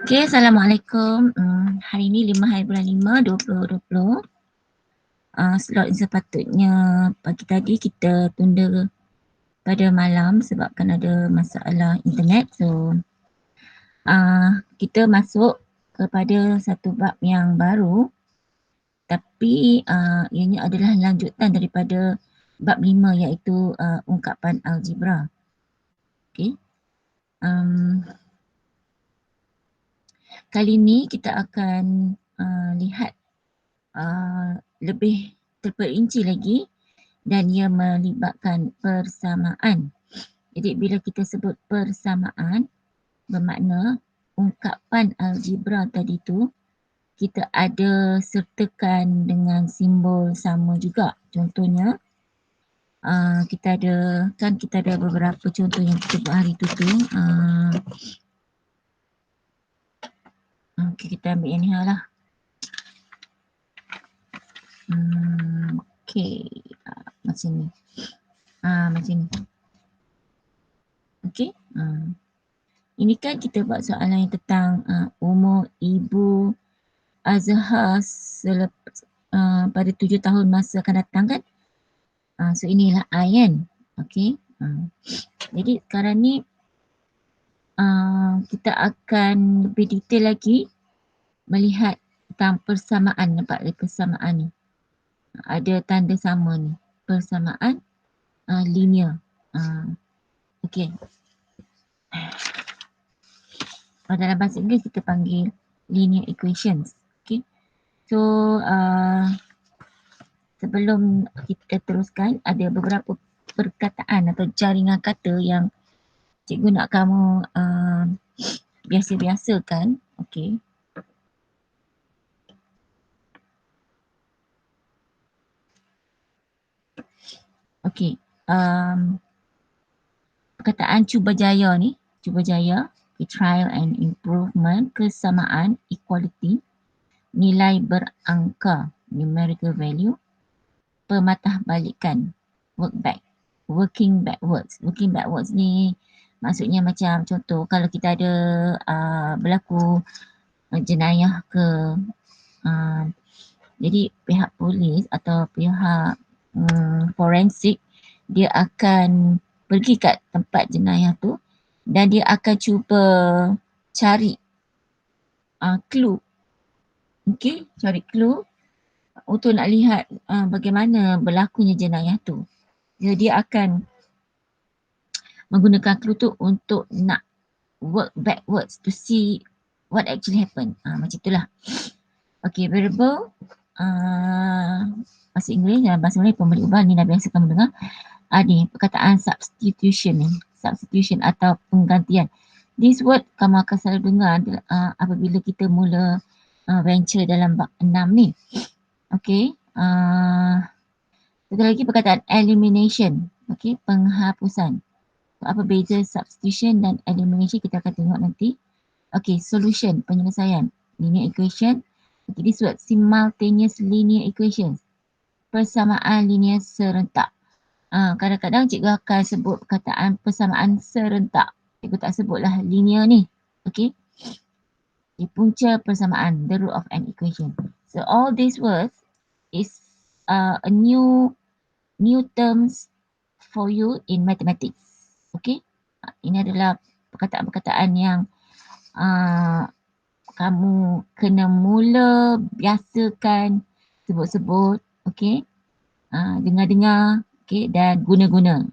Okay, Assalamualaikum. Hari ini 5 hari bulan 5, 2020. Slot yang sepatutnya pagi tadi kita tunda pada malam sebabkan ada masalah internet. So, kita masuk kepada satu bab yang baru, tapi ianya adalah lanjutan daripada bab 5 iaitu ungkapan algebra. Okay. Kali ini kita akan lihat lebih terperinci lagi dan ia melibatkan persamaan. Jadi bila kita sebut persamaan bermakna ungkapan algebra tadi tu kita ada sertakan dengan simbol sama juga. Contohnya kita ada beberapa contoh yang kita buat hari tu. Okay, kita ambil yang ni lah. Okay, macam ni. Macam ni. Okay. Ini kan kita buat soalan yang tentang umur Ibu Azhar pada 7 tahun masa akan datang kan. So inilah I kan. Okay. Jadi sekarang ni kita akan lebih detail lagi melihat tentang persamaan. Nampak persamaan ni. Ada tanda sama ni. Persamaan linear. Okay. Dalam bahasa Inggeris kita panggil linear equations. Okay. So sebelum kita teruskan ada beberapa perkataan atau jaringan kata yang cikgu nak kamu biasa-biasakan. Okay. Okay. Perkataan cuba jaya ni. Cuba jaya. Trial and improvement. Kesamaan. Equality. Nilai berangka. Numerical value. Pematahbalikan. Work back. Working backwards. Working backwards ni maksudnya macam contoh kalau kita ada berlaku jenayah ke jadi pihak polis atau pihak forensik dia akan pergi kat tempat jenayah tu dan dia akan cuba cari clue. Okay, cari clue untuk nak lihat bagaimana berlakunya jenayah tu. Jadi dia akan menggunakan clue tu untuk nak work backwards to see what actually happened. Macam itulah. Okay, variable bahasa Inggeris dan bahasa Melayu pemberi ubah ni dah biasa kamu dengar. Ni perkataan substitution ni. Substitution atau penggantian. This word kamu akan selalu dengar apabila kita mula venture dalam bab 6 ni. Okay. Satu lagi perkataan elimination. Okay, penghapusan. Apa beza substitution dan elimination kita akan tengok nanti. Okay, solution, penyelesaian. Linear equation. Okay, this word simultaneous linear equations. Persamaan linear serentak. Kadang-kadang cikgu akan sebut perkataan persamaan serentak. Cikgu tak sebutlah linear ni. Okay. Di punca persamaan, the root of an equation. So all these words is a new terms for you in mathematics. Okay. Ini adalah perkataan-perkataan yang kamu kena mula biasakan sebut-sebut. Okay. Dengar-dengar. Okay, dan guna-guna.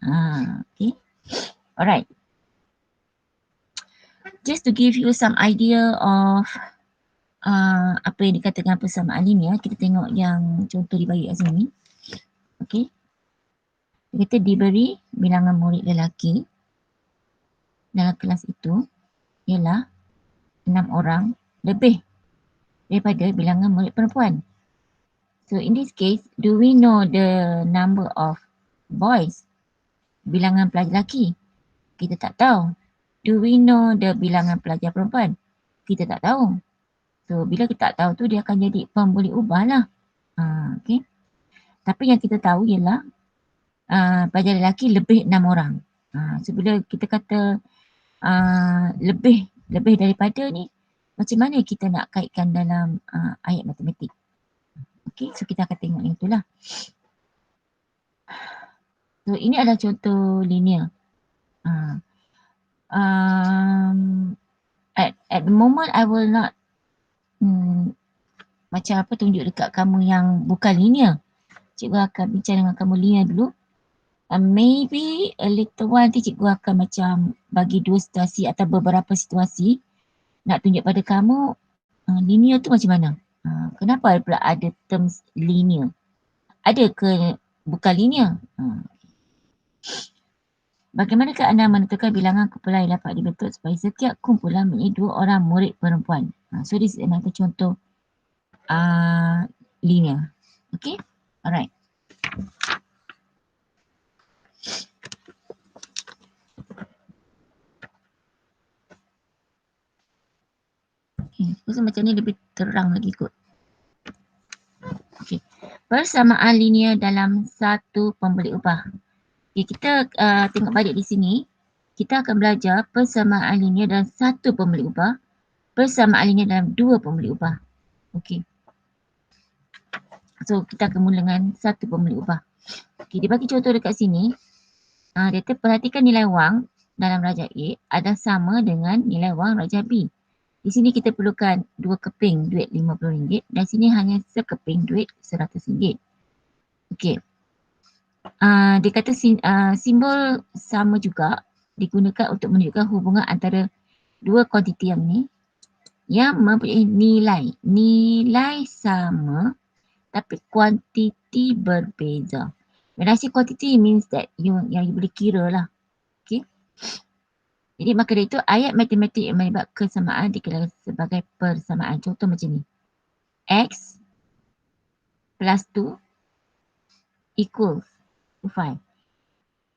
Okay. Alright. Just to give you some idea of apa yang dikatakan persamaan linear, kita tengok yang contoh dibagi kat sini. Okay. Kita diberi bilangan murid lelaki dalam kelas itu ialah 6 orang lebih daripada bilangan murid perempuan. So in this case, do we know the number of boys? Bilangan pelajar lelaki? Kita tak tahu. Do we know the bilangan pelajar perempuan? Kita tak tahu. So bila kita tak tahu tu dia akan jadi pemboleh ubah lah. Okay. Tapi yang kita tahu ialah pelajar lelaki lebih 6 orang. So bila kita kata lebih daripada ni, macam mana kita nak kaitkan dalam ayat matematik. Okay, so kita akan tengok yang itulah. So ini adalah contoh linear. At the moment I will not macam apa tunjuk dekat kamu yang bukan linear. Cikgu akan bincang dengan kamu linear dulu. Maybe a little while nanti cikgu akan macam bagi dua situasi atau beberapa situasi nak tunjuk pada kamu linear tu macam mana. Kenapa pula ada terms linear? Ada ke bukan linear? Bagaimanakah anda menentukan bilangan kumpulan yang dapat dibentuk supaya setiap kumpulan mempunyai 2 orang murid perempuan? So this is another contoh linear. Okay, alright. Okay, so macam ni lebih terang lagi kot. Okay, persamaan linear dalam satu pembeli upah. Okay, kita tengok balik di sini. Kita akan belajar persamaan linear dalam satu pembeli upah, persamaan linear dalam dua pembeli upah. Okay. So kita akan mula dengan satu pembeli upah. Okay, dia bagi contoh dekat sini. Dia kata perhatikan nilai wang dalam raja A adalah sama dengan nilai wang raja B. Di sini kita perlukan 2 keping duit RM50 dan sini hanya sekeping duit RM100. Okey. Dia kata simbol sama juga digunakan untuk menunjukkan hubungan antara dua kuantiti yang ni yang mempunyai nilai sama tapi kuantiti berbeza. When I say quantity means that yang you boleh kira lah. Okay. Jadi maka dari itu ayat matematik yang melibat kesamaan dikira sebagai persamaan. Contoh macam ni. X plus 2 equals to 5.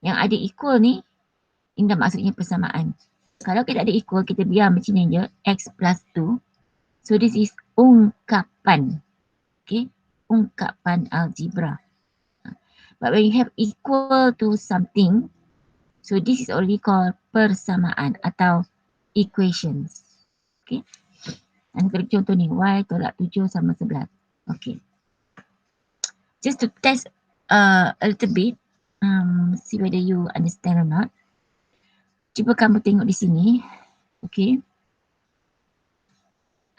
Yang ada equal ni, ini dah maksudnya persamaan. Kalau kita ada equal, kita biar macam ni je. X plus 2. So this is ungkapan. Okay. Ungkapan algebra. But when you have equal to something, so this is already called persamaan atau equations. Okay. Dan contoh ni, y tolak 7 sama 11. Okay. Just to test a little bit, see whether you understand or not. Cuba kamu tengok di sini. Okay.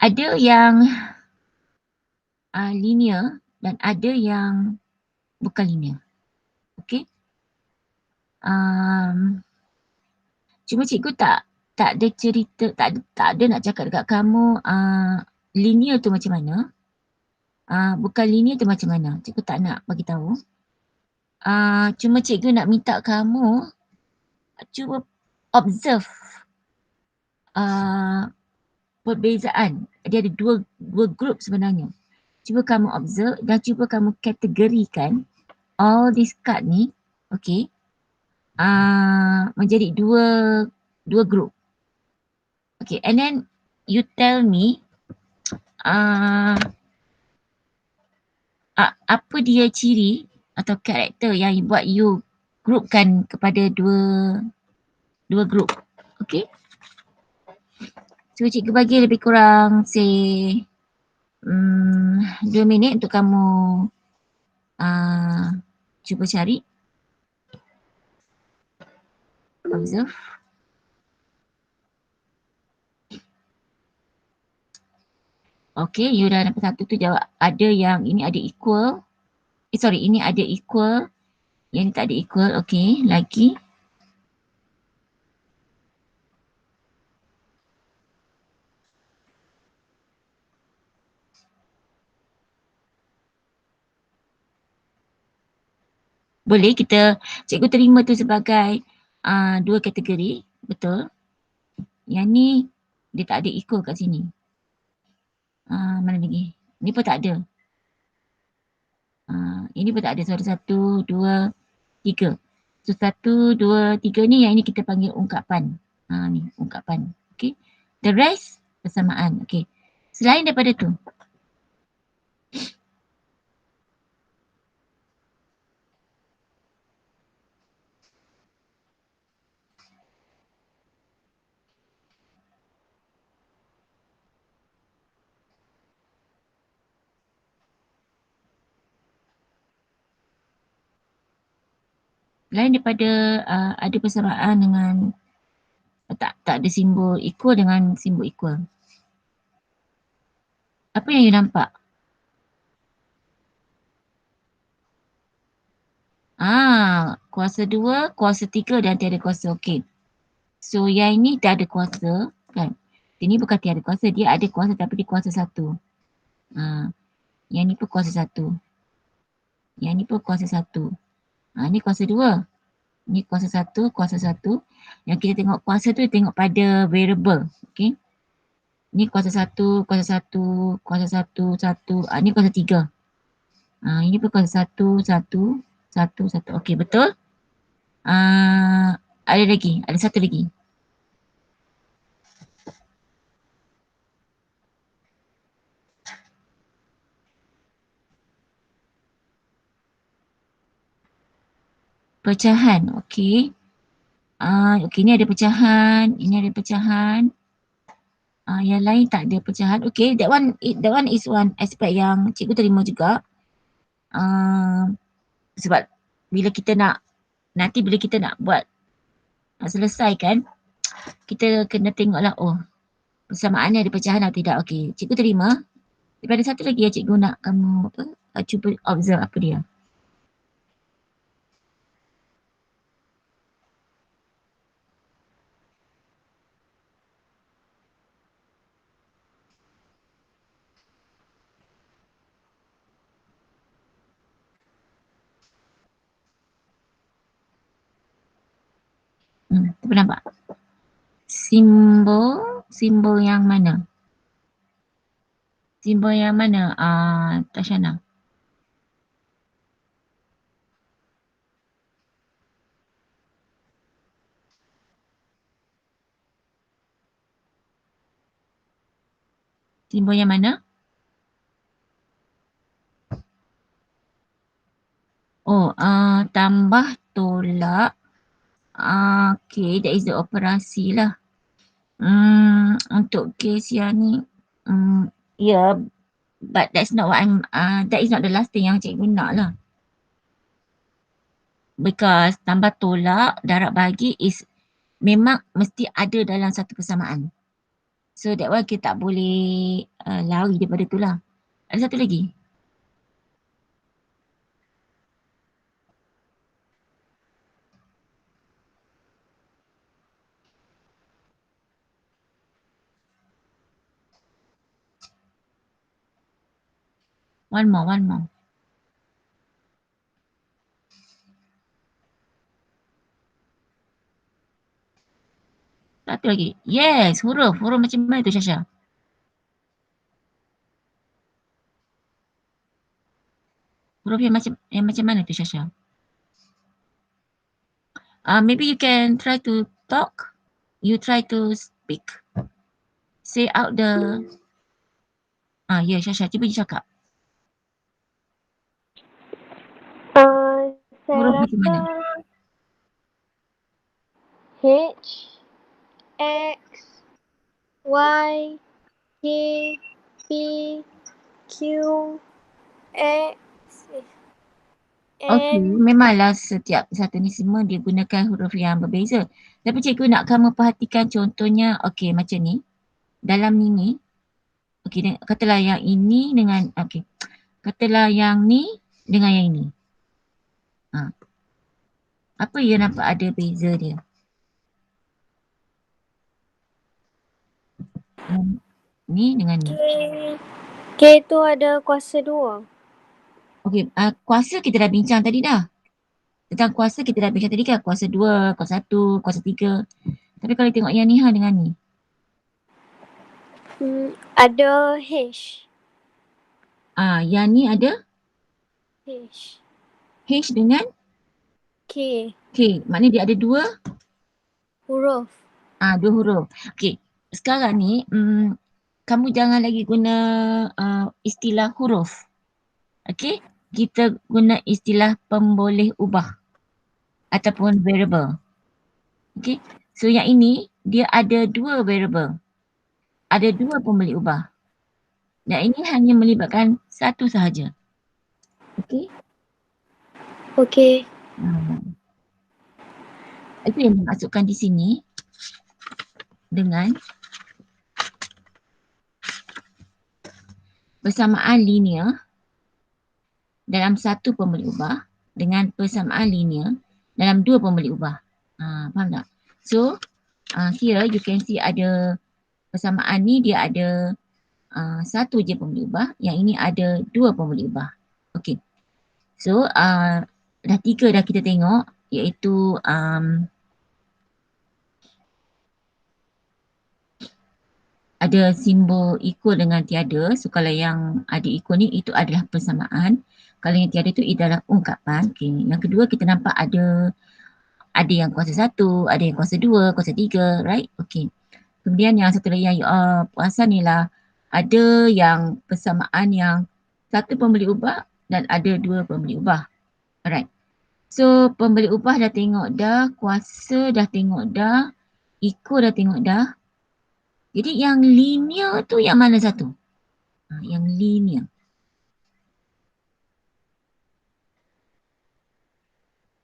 Ada yang linear dan ada yang bukan linear. Okay. Cuma cikgu tak ada cerita, tak ada nak cakap dekat kamu linear tu macam mana. Bukan linear tu macam mana. Cikgu tak nak bagi tahu. Cuma cikgu nak minta kamu cuba observe perbezaan. Dia ada dua group sebenarnya. Cuba kamu observe dan cuba kamu kategorikan all these card ni, okay, menjadi dua group. Okay, and then you tell me apa dia ciri atau karakter yang buat you groupkan kepada dua group. Okay. So cikgu bagi lebih kurang say 2 minit untuk kamu cuba cari. Observe. Okay, you dah dapat satu tu jawab. Ada yang ini ada equal. Ini ada equal. Yang ni tak ada equal. Okay, lagi. Boleh kita, cikgu terima tu sebagai dua kategori. Betul. Yang ni dia tak ada equal kat sini. Mana lagi? Ni pun tak ada. Ini pun tak ada. So 1, 2, 3. So 1, 2, 3 ni yang ini kita panggil ungkapan. Ni ungkapan. Okay. The rest persamaan. Okay. Selain daripada tu. Lain daripada ada persamaan dengan tak ada simbol equal dengan simbol equal. Apa yang you nampak? Kuasa 2, kuasa 3 dan tiada kuasa. Okey. So yang ini dah ada kuasa kan. Ini bukan tiada kuasa, dia ada kuasa tapi dia kuasa 1. Yang ni pun kuasa 1. Yang ni pun kuasa 1. Ni kuasa 2. Ni kuasa 1, kuasa 1. Yang kita tengok kuasa tu tengok pada variable. Okey. Ni kuasa 1, kuasa 1, kuasa 1, 1. Ni kuasa 3. Ini pun kuasa 1, 1, 1, 1. Okey, betul? Ada lagi, ada satu lagi. Pecahan, okey. Okey, ni ada pecahan, ini ada pecahan. Yang lain tak ada pecahan. Okey, that one is one aspect yang cikgu terima juga. Sebab bila kita nak buat selesai kan, kita kena tengoklah persamaan ni ada pecahan atau tidak. Okey, cikgu terima. Daripada satu lagi yang cikgu nak kamu cuba observe apa dia. Apa nampak? Simbol yang mana? Simbol yang mana Tashana? Simbol yang mana? Tambah tolak. Okay, that is the operasi lah. Untuk case yang ni, yeah, but that's not what that is not the last thing yang cikgu nak lah. Because tambah tolak, darab bahagi is memang mesti ada dalam satu persamaan. So that one kita tak boleh lari daripada tu lah. Ada satu lagi. One more. Satu lagi. Yes, huruf. Huruf macam mana tu Syasha? Huruf yang macam mana tu Syasha? Maybe you can try to talk. You try to speak. Say out the... yeah, Syasha. Cuba you cakap. Saya Huruf macam mana? H, X, Y, K, P, Q, X, Okay, N. memanglah setiap satu ni semua dia gunakan huruf yang berbeza. Tapi cikgu nak kamu perhatikan contohnya, okay macam ni. Dalam ni, okay katalah yang ini dengan, okay. Katalah yang ni dengan yang ini. Apa you nampak ada beza dia? Ni dengan ni. K tu ada kuasa 2. Okay, kuasa kita dah bincang tadi dah. Tentang kuasa kita dah bincang tadi kan. Kuasa 2, kuasa 1, kuasa 3. Tapi kalau tengok yang ni dengan ni. Ada H. Yang ni ada? H. H dengan? K. K. Maknanya dia ada dua? Huruf. Dua huruf. Okay. Sekarang ni, kamu jangan lagi guna istilah huruf. Okay. Kita guna istilah pemboleh ubah. Ataupun variable. Okay. So yang ini, dia ada dua variable. Ada dua pemboleh ubah. Dan ini hanya melibatkan satu sahaja. Okay. Okay. Itu yang dimasukkan di sini dengan persamaan linear dalam satu pembeli ubah dengan persamaan linear dalam dua pembeli ubah. Faham tak? So, here you can see ada persamaan ni dia ada satu je pembeli ubah, yang ini ada dua pembeli ubah. Okay. So, dah tiga dah kita tengok, iaitu ada simbol equal dengan tiada. So, kalau yang ada equal ni, itu adalah persamaan. Kalau yang tiada tu adalah ungkapan. Okay. Yang kedua, kita nampak ada yang kuasa satu, ada yang kuasa dua, kuasa tiga, right? Okay. Kemudian yang satu lagi yang perasan ni lah, ada yang persamaan yang satu pembeli ubah dan ada dua pembeli ubah. Alright. So, pembeli ubah dah tengok dah, kuasa dah tengok dah, equal dah tengok dah. Jadi yang linear tu yang mana satu? Yang linear.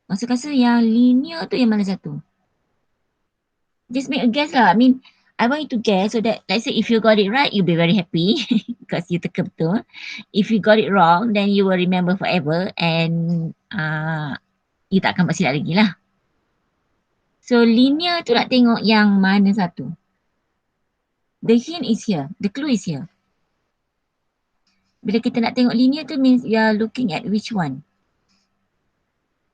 Maksud rasa yang linear tu yang mana satu? Just make a guess lah. I mean, I want you to guess so that let's say if you got it right, you'll be very happy because you teka betul. If you got it wrong, then you will remember forever and you tak akan buat silap lagi lah. So linear tu nak tengok yang mana satu. The hint is here. The clue is here. Bila kita nak tengok linear tu means you are looking at which one?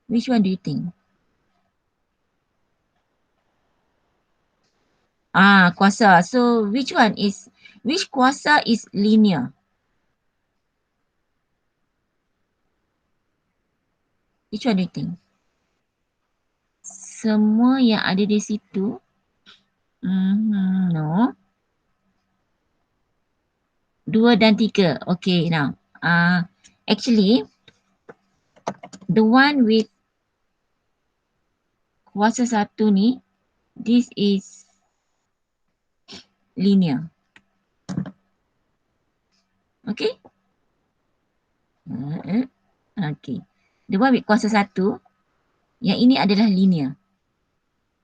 Which one do you think? Kuasa. So which kuasa is linear? Which one do you think? Semua yang ada di situ. No. 2 dan 3. Okay, now. Actually, the one with kuasa satu ni, this is linear. Okay? Okay. The one with kuasa satu, yang ini adalah linear.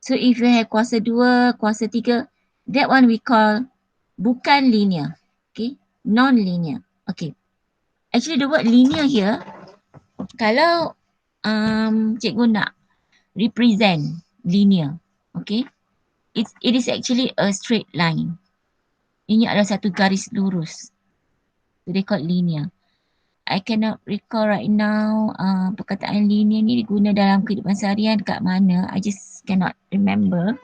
So if you have kuasa 2, kuasa 3, that one we call bukan linear. Okay? Non-linear. Okay. Actually the word linear here, kalau cikgu nak represent linear, okay, it is actually a straight line. Ini adalah satu garis lurus. So they call linear. I cannot recall right now perkataan linear ni diguna dalam kehidupan seharian kat mana. I just cannot remember.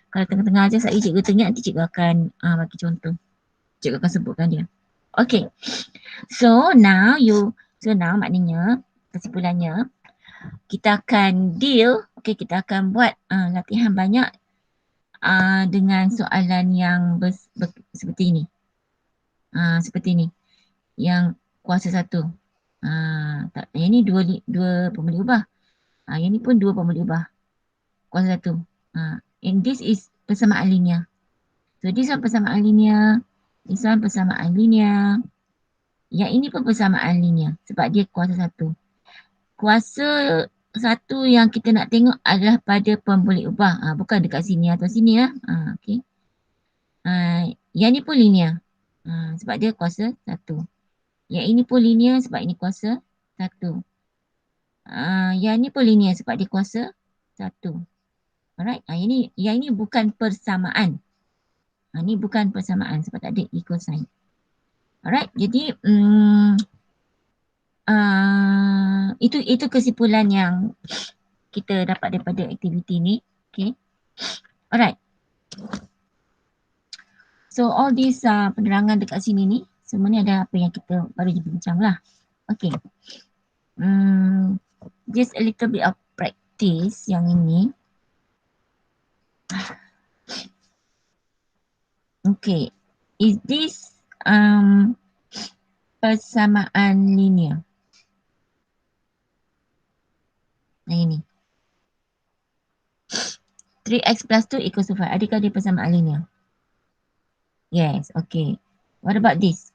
Kalau tengah-tengah aja saya cikgu tengok, nanti cikgu akan bagi contoh. Cikgu akan sebutkan dia. Okay. So now maknanya kesimpulannya kita akan deal, okay, kita akan buat latihan banyak dengan soalan yang seperti ini. Seperti ini. Yang kuasa satu. Yang ni dua pembeli ubah. Yang ni pun dua pembeli ubah. Kuasa satu. And this is persamaan linear. So this one persamaan linear. This one persamaan linear. Yang ini pun persamaan linear sebab dia kuasa satu. Kuasa satu yang kita nak tengok adalah pada pembeli ubah. Bukan dekat sini atau sini lah. Okay. Yang ni pun linear. Sebab dia kuasa satu. Yang ini pun linear sebab ini kuasa satu. Yang ni pun linear sebab dia kuasa satu. Alright. Yang ini bukan persamaan. Ni bukan persamaan sebab tak ada equal sign. Alright. Jadi itu kesimpulan yang kita dapat daripada aktiviti ni. Okay. Alright. So all these penerangan dekat sini ni sebenarnya ada apa yang kita baru je bincang lah. Okay. Just a little bit of practice yang ini. Okay. Is this persamaan linear? Yang ini. 3x plus 2 equals to 5. Adakah dia persamaan linear? Yes, okay. What about this?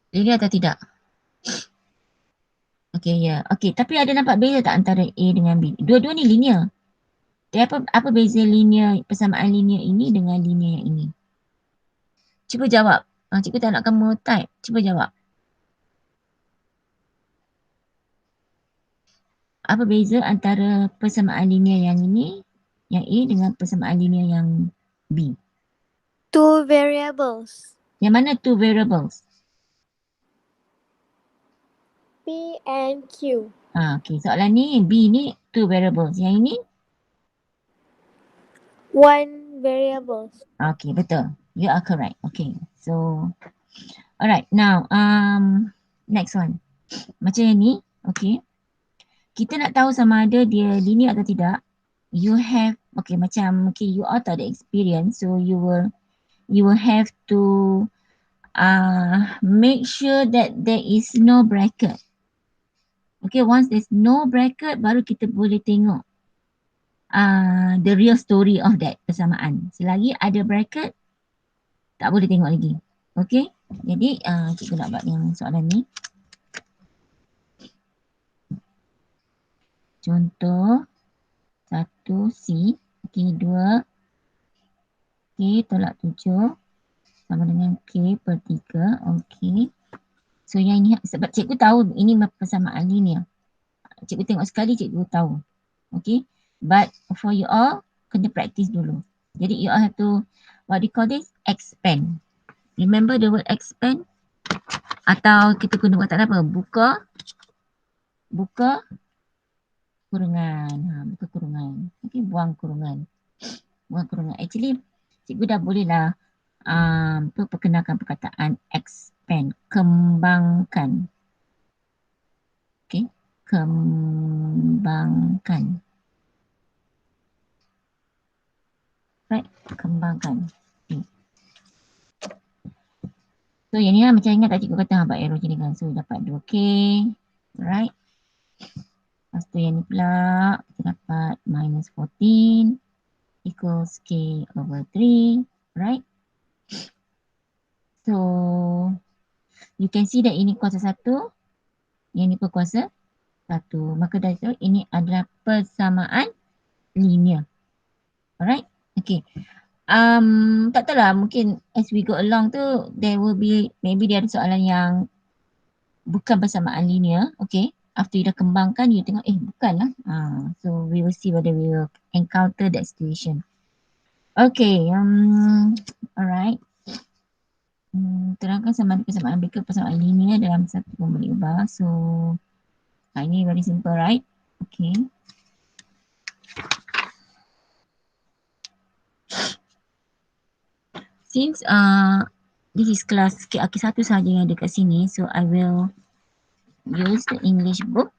Linear atau tidak? Okay, ya. Yeah. Okay, tapi ada nampak beza tak antara A dengan B? Dua-dua ni linear. Jadi apa beza linear, persamaan linear ini dengan linear yang ini? Cuba jawab. Cikgu tak nak kamu type. Cuba jawab. Apa beza antara persamaan linear yang ini, yang A dengan persamaan linear yang B? Two variables. Yang mana two variables? P and Q. Okay, soalan ni B ni two variables. Yang ini? One variable. Okay, betul. You are correct. Okay, so alright. Now, next one. Macam yang ni, okay. Kita nak tahu sama ada dia linear atau tidak. You have, okay, macam okay, you all tak ada experience, so you will have to make sure that there is no bracket. Okay, once there's no bracket, baru kita boleh tengok the real story of that persamaan. Selagi ada bracket, tak boleh tengok lagi. Okay, jadi cikgu nak buat yang soalan ni. Contoh 1C, okay, 2, K tolak 7 sama dengan K per 3, okay. So yang ini, sebab cikgu tahu ini persamaan linear. Cikgu tengok sekali, cikgu tahu. Okay, but for you all, kena practice dulu. Jadi you all have to, what do you call this? Expand. Remember the word expand? Atau kita guna kata apa? Buka kurungan. Buka kurungan. Okay, buang kurungan. Actually, cikgu dah boleh lah perkenalkan perkataan expand. Kembangkan. Okay, kembangkan. Right, kembangkan. Okay. So yang ni lah macam ingat tak cikgu kata buat arrow macam ni kan. So dapat 2K. Right. Lepas tu yang ni pula kita dapat minus 14 equals K over 3. Right. So you can see that ini kuasa 1. Yang ni pun kuasa 1. Maka dari itu ini adalah persamaan linear. Alright. Okay. Tak tahu lah, mungkin as we go along tu there will be, maybe dia ada soalan yang bukan persamaan linear. Okay, after you dah kembangkan you tengok bukan lah. So we will see whether we will encounter that situation. Okay, alright. Terangkan sama ada persamaan berikut persamaan linear dalam satu pemberi ubah. So ini very simple, right? Okay. Since this is class KAK 1 sahaja yang ada kat sini, so I will use the English book.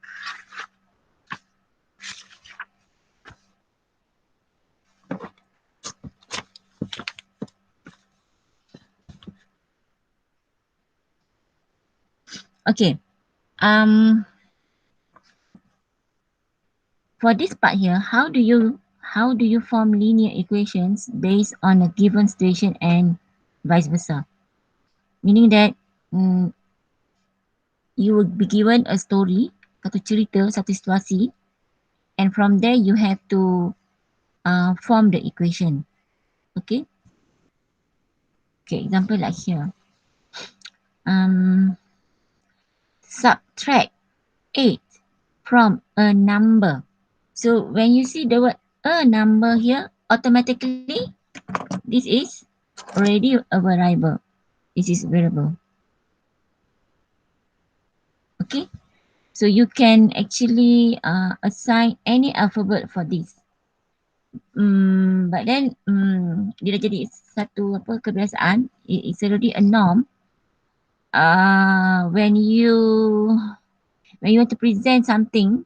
Okay. For this part here, how do you form linear equations based on a given situation and vice versa? Meaning that you will be given a story, satu cerita, satu situasi, and from there you have to form the equation. Okay. Okay, example like here. Subtract 8 from a number. So when you see the word a number here, automatically this is already a variable. This is variable. Okay, so you can actually assign any alphabet for this. But then dia dah jadi satu kebiasaan. It's already a norm. When you want to present something,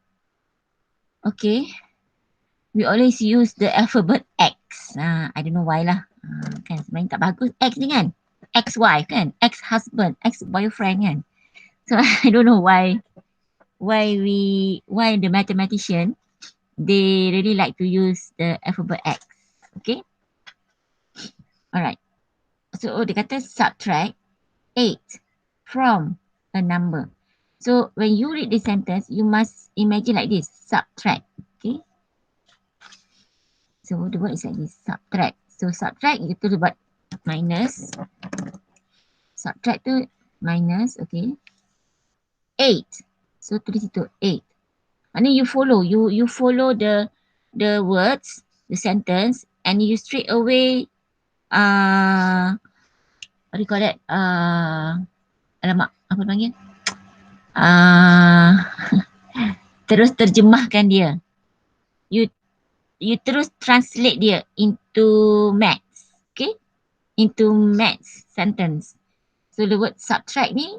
okay, we always use the alphabet X. I don't know why lah. Kan sebenarnya tak bagus X ni kan. Ex-wife kan, ex-husband, ex-boyfriend kan. So I don't know why the mathematician, they really like to use the alphabet X. Okay. Alright. So dia kata subtract 8 from a number. So when you read this sentence, you must imagine like this, subtract. Okay. So the word is like this, subtract. So subtract itu buat minus. Subtract tu minus, okay. 8. So tulis itu 8. And then you follow, you follow the words, the sentence, and you straight away what do you call that? Alamak, apa panggil? Terus terjemahkan dia. You terus translate dia into maths, okay? Into maths sentence. So the word subtract ni,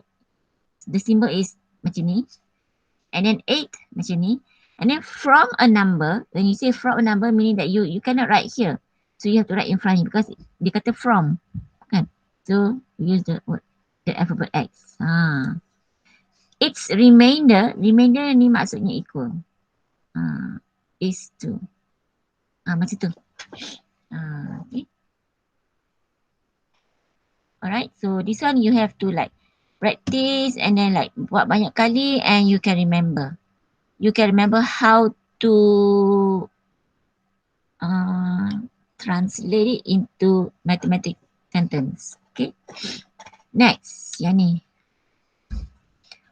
the symbol is macam ni. And then 8 macam ni. And then from a number, when you say from a number, meaning that you cannot write here. So you have to write in front because dia kata from. Kan? So we use the word, the alphabet X. Its remainder ni maksudnya equal. Is to. Macam tu. Okay. Alright, so this one you have to like practice and then like buat banyak kali and you can remember. You can remember how to translate it into mathematical sentence. Okay. Next, yang ni.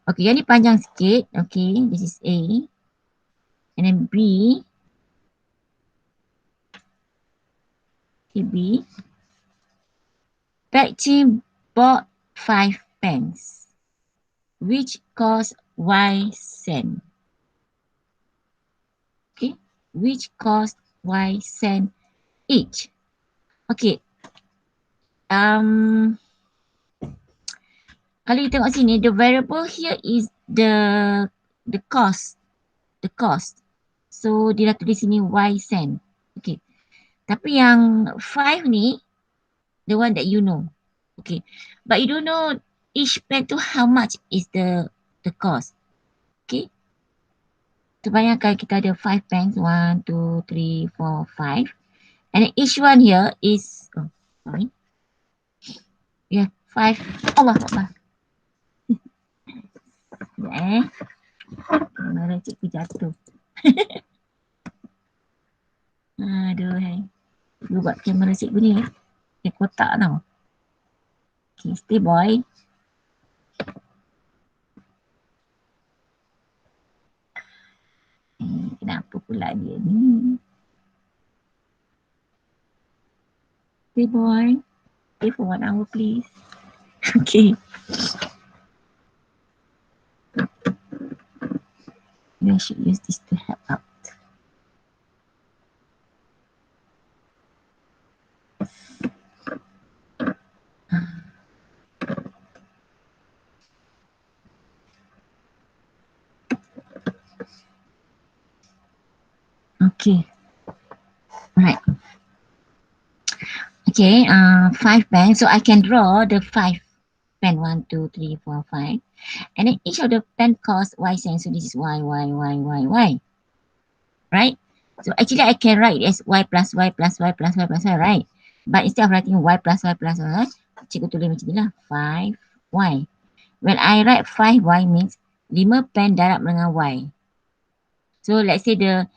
Okay, yang ni panjang sikit. Okay, this is A. And then B. Okay, B. Pak Cik bought 5 pens, which cost Y cent. Okay, which cost Y cent each. Okay. Kalau you tengok sini, the variable here is the cost. The cost. So dia dah tulis sini Y cent. Okay. Tapi yang 5 ni, the one that you know. Okay. But you don't know each pen tu how much is the cost. Okay. So bayangkan kita ada 5 pens. 1, 2, 3, 4, 5. And then each one here is, sorry. Yeah, 5. Allah Akbar. Kamera cikgu jatuh. Aduh, hai. Cikgu buat kamera cikgu ni. Kotak tau. Okay, stay boy. Kenapa pula dia ni? Stay boy. Stay for 1 hour please. Okay. I should use this to help out. Okay. Alright. Okay, 5 pens. So I can draw the 5 pen. 1, 2, 3, 4, 5. And then each of the pen costs Y cent. So this is Y. Right? So actually I can write it as Y plus Y plus Y plus Y plus Y, right? But instead of writing Y plus Y plus Y, cikgu tulis macam ni lah. 5Y. When I write 5Y means 5 pen darab dengan Y. So let's say the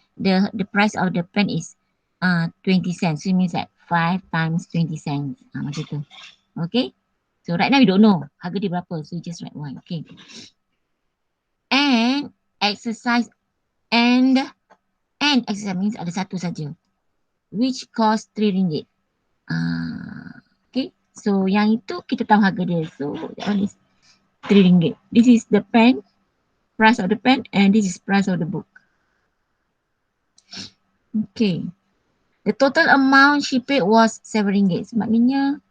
price of the pen is 20 cents. So it means that 5 times 20 cents. Macam tu. Okay. So right now you don't know harga dia berapa. So you just write Y. Okay. And exercise exercise means ada satu saja. Which cost RM3. Okay. So yang itu kita tahu harga dia. So that one is RM3. This is the pen. Price of the pen. And this is price of the book. Okay. The total amount she paid was RM7. Maknanya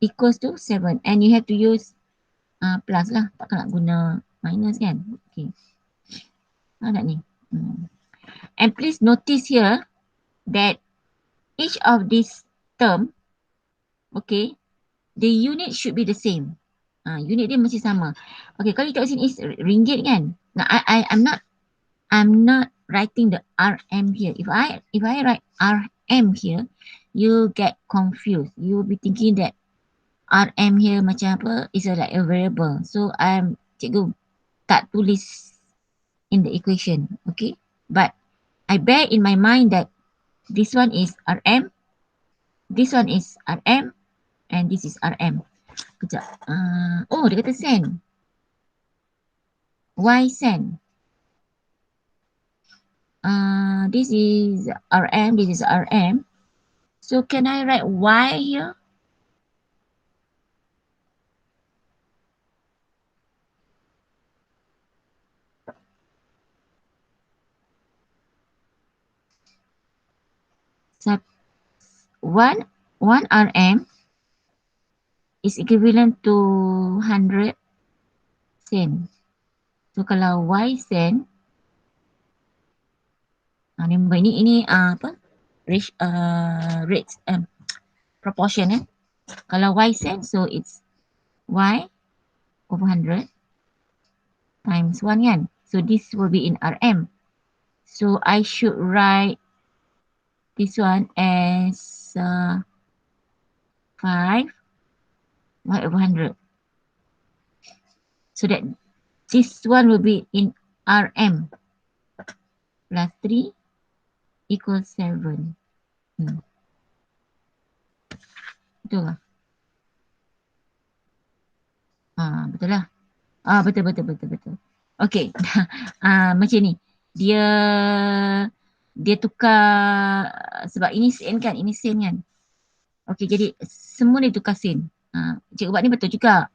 equals to 7. And you have to use plus lah. Takkan nak guna minus kan. Okay. Ada ni. And please notice here that each of this term, okay, the unit should be the same. Unit dia mesti sama. Okay, kalau you tengok sini is ringgit kan. Now I'm not writing the RM here. If I write RM here, you get confused. You will be thinking that RM here macam apa, is like a variable. So cikgu tak tulis in the equation, okay? But I bear in my mind that this one is RM, this one is RM, and this is RM. Kejap. Oh, dia kata sen. Y sen. This is RM, this is RM. So can I write Y here? So one RM is equivalent to 100 sen. So kalau Y sen, ini apa? Rates, proportion Kalau Y sen, so it's Y over 100 times 1 kan. So this will be in RM. So I should write this one as 5 Y over 100. So that this one will be in RM plus 3 equals 7. Betul lah. Betul lah. Betul. Okay. Macam ni. Dia tukar sebab ini sen kan, ini sen kan. Okay, jadi semua dia tukar sen. Cikgu buat ni betul juga.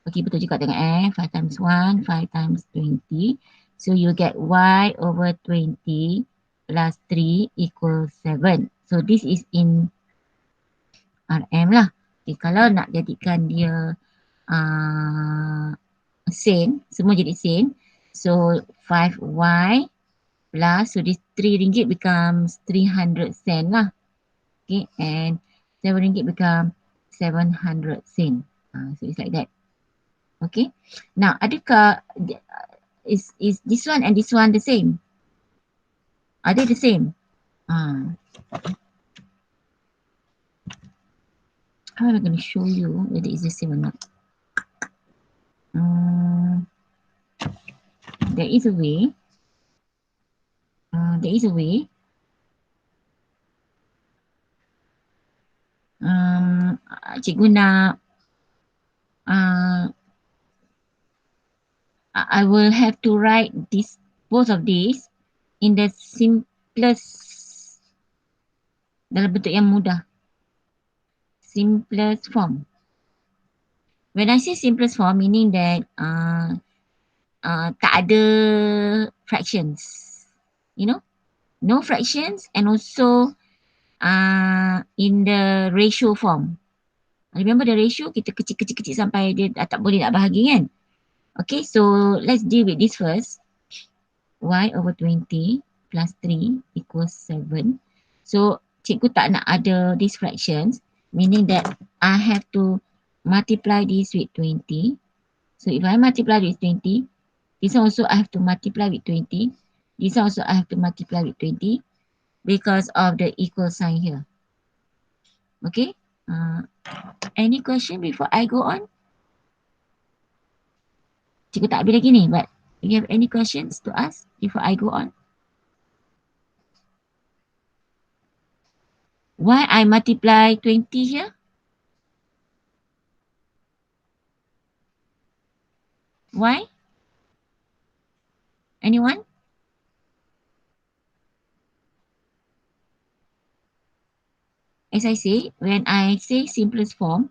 Okay, betul juga dengan 5 times 1, 5 times 20. So you get Y over 20 plus 3 equals 7. So this is in RM lah. Okay, kalau nak jadikan dia sen, semua jadi sen. So 5Y plus, so this 3 ringgit becomes 300 sen lah. Okay, and 7 ringgit become 700 sen. So it's like that. Okay, now adakah is this one and this one the same? Are they the same? How am I going to show you whether it's the same or not? There is a way. Cikgu nak I will have to write this, both of these in the simplest, dalam bentuk yang mudah. Simplest form. When I say simplest form, meaning that tak ada fractions. You know? No fractions, and also in the ratio form. Remember the ratio, kita kecil-kecil sampai dia tak boleh nak bahagi kan? Okay, so let's deal with this first. Y over 20 plus 3 equals 7. So cikgu tak nak ada these fractions, meaning that I have to multiply this with 20. So if I multiply with 20, this also I have to multiply with 20. This also I have to multiply with 20 because of the equal sign here. Okay. Any question before I go on? Cikgu tak habis lagi ni, but you have any questions to ask before I go on? Why I multiply 20 here? Why? Anyone? As I say, when I say simplest form,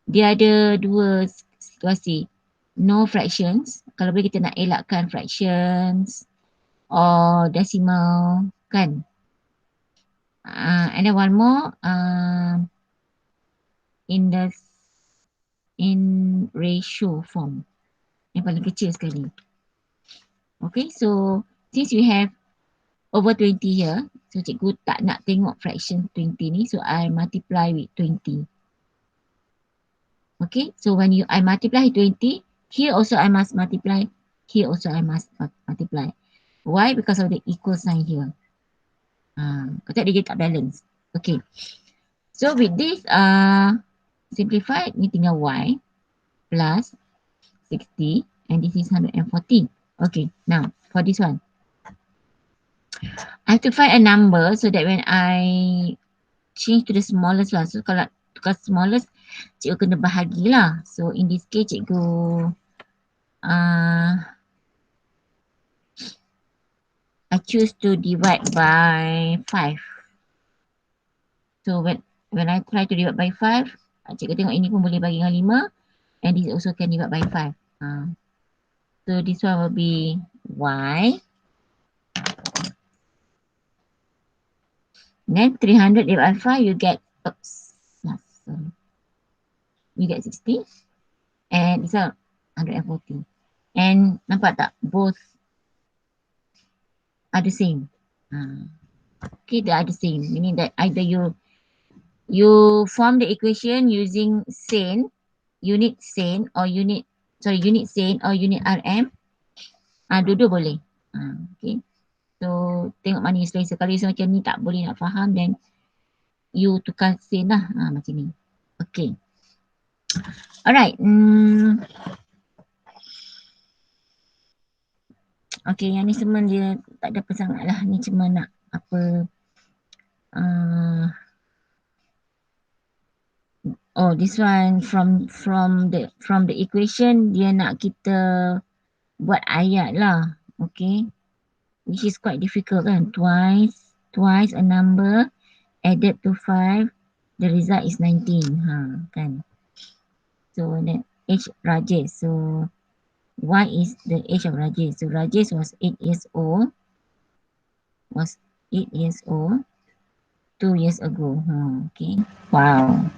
dia ada dua situasi. No fractions. Kalau boleh kita nak elakkan fractions or decimal, kan? And then one more, in ratio form. Yang paling kecil sekali. Okay, so since we have over 20 here, so cikgu tak nak tengok fraction 20 ni, so I multiply with 20. Okay, so when I multiply 20, here also I must multiply, here also I must multiply. Why? Because of the equal sign here. Kalau tak dia tak balance. Okay, so with this simplify, ni tinggal y plus 60 and this is 114. Okay, now for this one, I have to find a number so that when I change to the smallest lah. So kalau tukar smallest, cikgu kena bahagilah. So in this case, cikgu I choose to divide by 5. So when I try to divide by 5, cikgu tengok ini pun boleh bagi dengan 5 and this also can divide by 5. So this one will be y. Then 300 divided by 5, you get, you get 60 and it's 140. And nampak tak? Both are the same. Okay, they are the same. Meaning that either you form the equation using SAIN, unit SAIN or unit SAIN or unit RM. Dua-dua boleh. Okay. So tengok mana yang selesa. Kalau you macam ni tak boleh nak faham, then you tukar SAIN lah. Macam ni. Okay. Alright. Okay, yang ni semua dia tak ada apa sangat lah. Ni cuma nak apa. This one from the equation dia nak kita buat ayat lah. Okay. Which is quite difficult kan. Twice a number added to 5, the result is 19. Kan. So then age Rajesh. So Y is the age of Rajesh. So Rajesh was 8 years old. 2 years ago. Okay. Wow.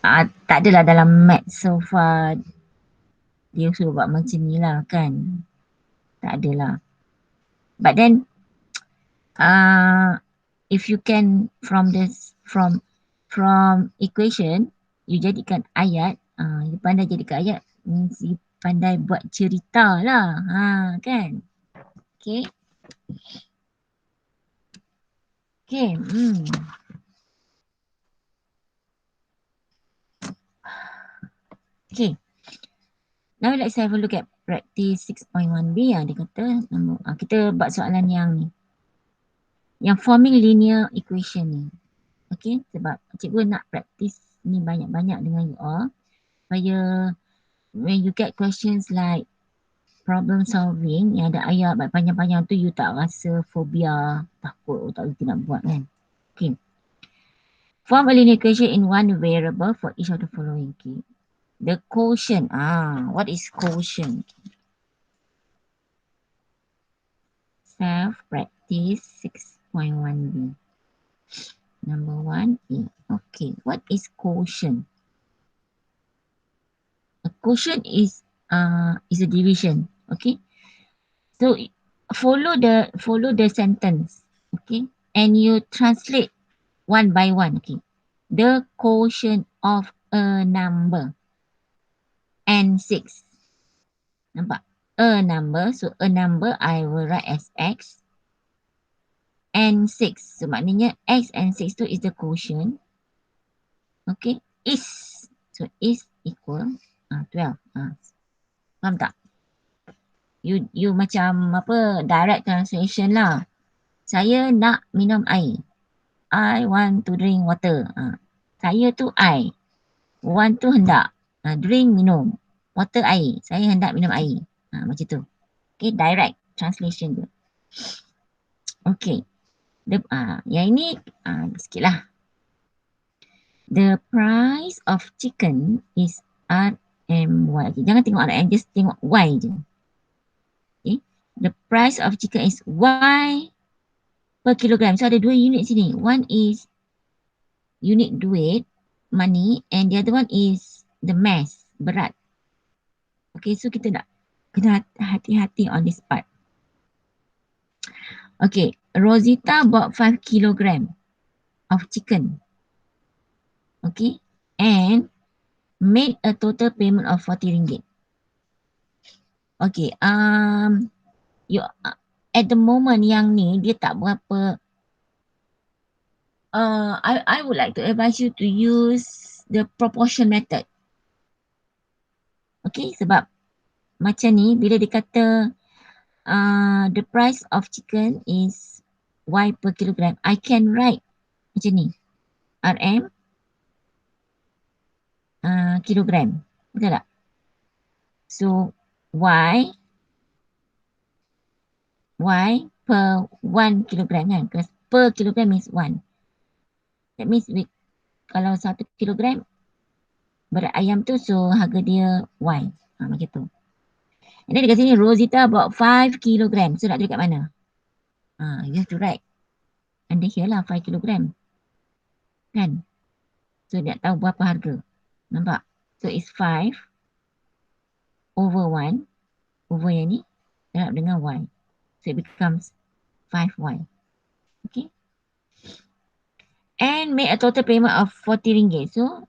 Tak adalah dalam math so far dia suruh buat macam ni lah kan. Tak adalah. But then if you can from equation you jadikan ayat, you pandai jadikan ayat means you pandai buat cerita lah. Kan. Okay. Okay. Okay. Now let's have a look at practice 6.1b. Dia kata kita buat soalan yang ni. Yang forming linear equation ni. Okay, sebab cikgu nak practice ni banyak-banyak dengan you all. Supaya when you get questions like problem solving yang ada ayat panjang-panjang tu, you tak rasa phobia, takut, tak boleh nak buat kan. Okay. Form a linear equation in one variable for each of the following. Okay. The quotient. What is quotient? Self-practice 6.1b. Number 1A. Okay, what is quotient? A quotient is a division. Okay, so follow the sentence. Okay, and you translate one by one. Okay, the quotient of a number and 6. Nampak? A number, so a number I will write as X and 6. So maknanya X and 6 tu is the quotient. Okay, is. So is equal 12. Faham tak? You macam apa, direct translation lah. Saya nak minum air. I want to drink water. Saya tu I. Want tu hendak. Drink minum. Water air. Saya hendak minum air. Macam tu. Okay, direct translation tu. Okay. Yang ini sikit lah. The price of chicken is RMY. Okay, jangan tengok RM, just tengok Y je. Okay. The price of chicken is Y per kilogram. So ada 2 unit sini. One is unit duit, money, and the other one is the mass, berat. Okay, so kita nak kena hati-hati on this part. Okay, Rosita bought 5 kilogram of chicken. Okay, and made a total payment of RM40. Okay, you at the moment yang ni dia tak berapa. I would like to advise you to use the proportion method. Okay, sebab macam ni bila dia kata the price of chicken is Y per kilogram, I can write macam ni. RM kilogram. Betul tak? So Y per 1 kilogram kan? Per kilogram means 1. That means kalau 1 kilogram berat ayam tu, so harga dia Y. Macam tu. And then dekat sini Rosita bought 5 kilogram. So nak tulis kat mana? You have to write under here lah 5 kilogram. Kan? So dia tahu berapa harga. Nampak? So it's 5 over 1 over yang ni darab dengan Y. So it becomes 5Y. Okay? And make a total payment of RM40. So,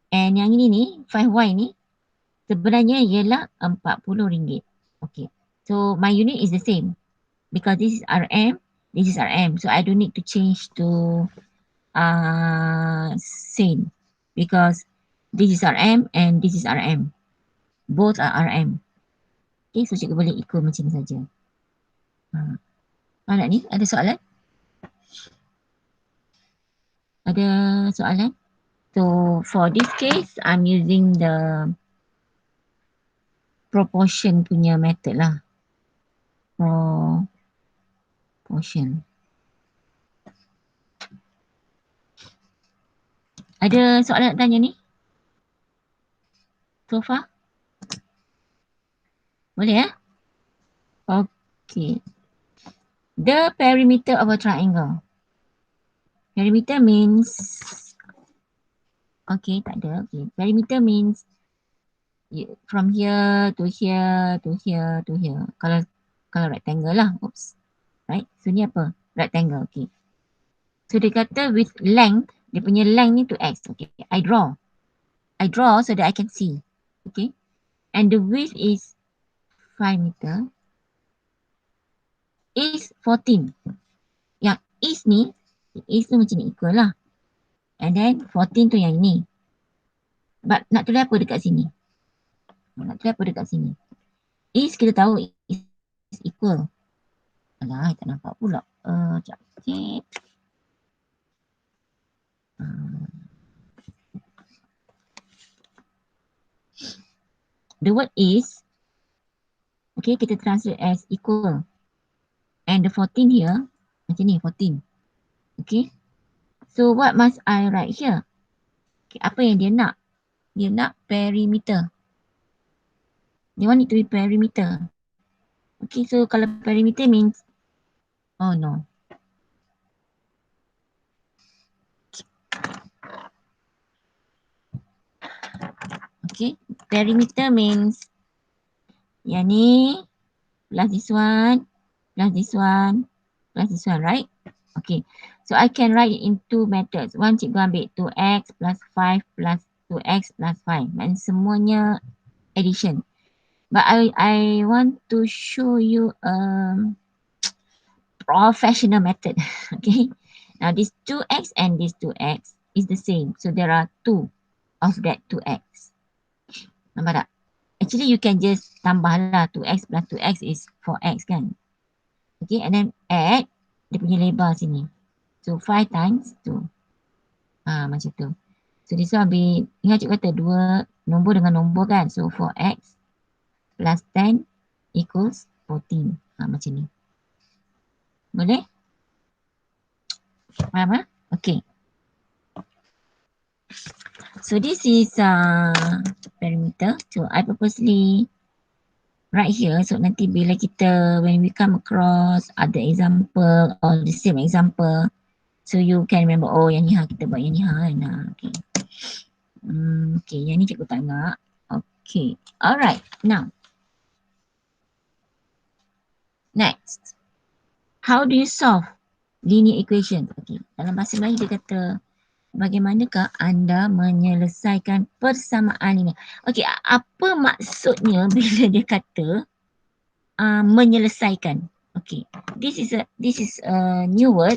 and yang ini ni, 5Y ni, sebenarnya ialah RM40. Okay. So, my unit is the same. Because this is RM, this is RM. So, I don't need to change to sen. Because this is RM and this is RM. Both are RM. Okay, so cikgu boleh ikut macam ni saja. Anak ni, ada soalan? Ada soalan? So for this case, I'm using the proportion punya method lah. Proportion. Ada soalan nak tanya ni? So far? Boleh ya? Okay. The perimeter of a triangle. Perimeter means, okay, tak ada. Okay. Perimeter means from here to here to here to here. Kalau rectangle lah. Oops. Right? So ni apa? Rectangle. Okay. So dia kata with length, dia punya length ni to X. Okay. I draw so that I can see. Okay. And the width is 5 meter. Is 14. Yang is ni macam ni equal lah. And then 14 tu yang ini. But nak tulis apa dekat sini? Is kita tahu is equal. Alah, tak nampak pula. Sekejap. Okay. The word is, okay, kita translate as equal. And the 14 here, macam ni 14. Okay. So what must I write here? Okay, apa yang dia nak? Dia nak perimeter. They want it to be perimeter. Okay, so kalau perimeter means, oh no. Okay, perimeter means yang ni plus this one, plus this one, plus this one, right? Okay, so I can write it in two methods. One cikgu ambil 2x plus 5 plus 2x plus 5. Maksudnya semuanya addition. But I want to show you a professional method. Okay, now this 2x and this 2x is the same. So there are 2 of that 2x. Nampak tak? Actually you can just tambah lah 2x plus 2x is 4x kan. Okay, and then add dia punya lebar sini. So 5 times 2. Macam tu. So this one ambil, ingat cikgu kata 2 nombor dengan nombor kan. So 4x plus 10 equals 14. Macam ni. Boleh? Faham? Okay. So this is perimeter. So I purposely write here. So nanti bila kita, when we come across other example or the same example, so you can remember, oh yang ni kita buat yang ni kan. Okay. Okay, yang ni cikgu tak nak. Okay. Alright. Now. Next. How do you solve linear equation? Okay. Dalam bahasa Melayu dia kata, bagaimanakah anda menyelesaikan persamaan linear? Okay, apa maksudnya bila dia kata menyelesaikan? Okay, this is a new word.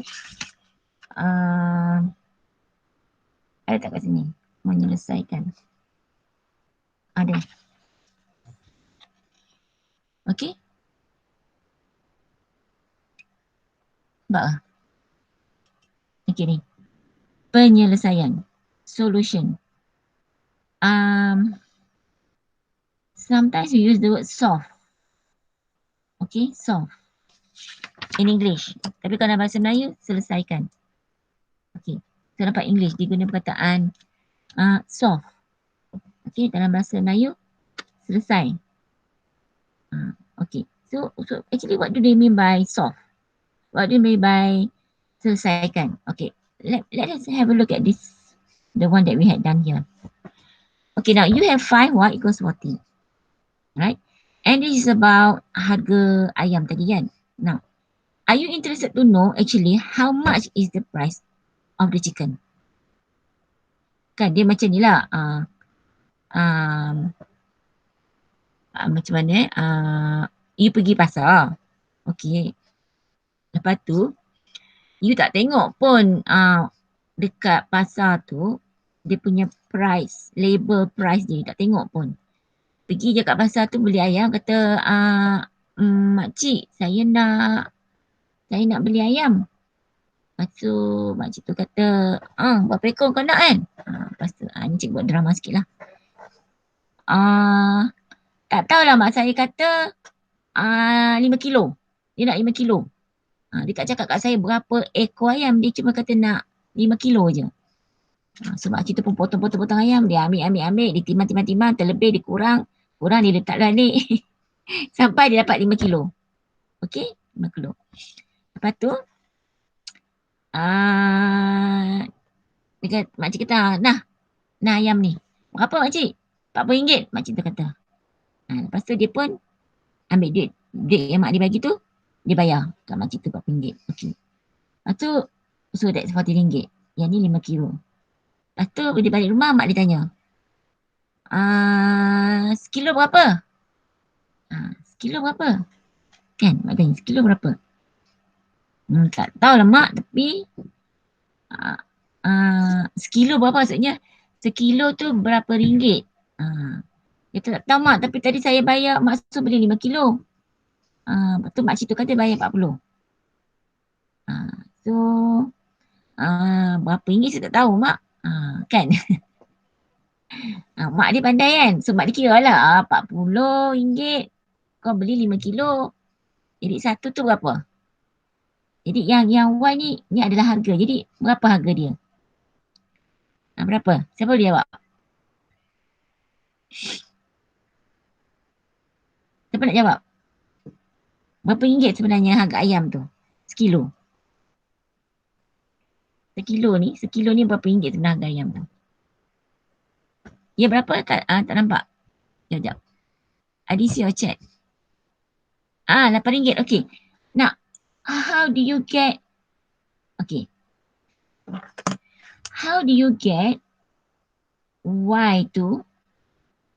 Ada tak kat sini? menyelesaikan. Ada. Okey. Nampak? Okey ni. Penyelesaian. Solution. Sometimes we use the word solve. Okay, solve. In English. Tapi kalau dalam bahasa Melayu, selesaikan. Okay. So dapat English, dia guna perkataan solve. Okay, dalam bahasa Melayu, selesai. Okay. So actually what do they mean by solve? What do they mean by selesaikan? Okay. Let us have a look at this. The one that we had done here. Okay, now you have 5 y equals 40. Right? And this is about harga ayam tadi kan? Now, are you interested to know actually how much is the price of the chicken? Kan dia macam ni lah. Macam mana you pergi pasar. Okay. Lepas tu, you tak tengok pun dekat pasar tu, dia punya price, label price dia, tak tengok pun. Pergi je kat pasar tu beli ayam, kata, makcik, saya nak beli ayam. Lepas tu makcik tu kata, berapa ekor kau nak kan? Lepas tu encik buat drama sikit lah. Tak tahulah mak saya kata 5 kilo. Dia nak 5 kilo. Dia tak cakap kat saya berapa ekor ayam. Dia cuma kata nak 5 kilo je. So makcik tu pun potong ayam. Dia ambil. Dia timang. Terlebih dia kurang. Dia letak balik. Sampai dia dapat 5 kilo. Okay? 5 kilo. Lepas tu, makcik kata, nah ayam ni. Berapa makcik? RM40, makcik tu kata. Lepas tu dia pun ambil duit yang mak dia bagi tu, dia bayar kat makcik tu RM40. Okay. Lepas tu, so that's RM40. Yang ni 5 kilo. Lepas tu dia balik rumah, mak dia tanya, sekilo berapa? Sekilo berapa? Kan, mak tanya, sekilo berapa? Tak tahulah mak, tapi sekilo berapa maksudnya? Sekilo tu berapa ringgit? Dia tak tahu mak, tapi tadi saya bayar, mak suruh beli 5 kilo. Lepas tu makcik tu kata bayar 40. So, berapa ringgit saya tak tahu mak. Kan? Mak dia pandai kan? So mak dia kira lah, RM40 kau beli 5 kilo. Jadi satu tu berapa? Jadi yang Y ni adalah harga. Jadi berapa harga dia? Berapa? Siapa boleh jawab? Siapa nak jawab? Berapa ringgit sebenarnya harga ayam tu? Sekilo. Sekilo ni berapa ringgit sebenarnya harga ayam tu? Ya berapa? Tak nampak. Sekejap. Adi see your chat. RM8. Okay. Now, how do you get? Okay. How do you get Y to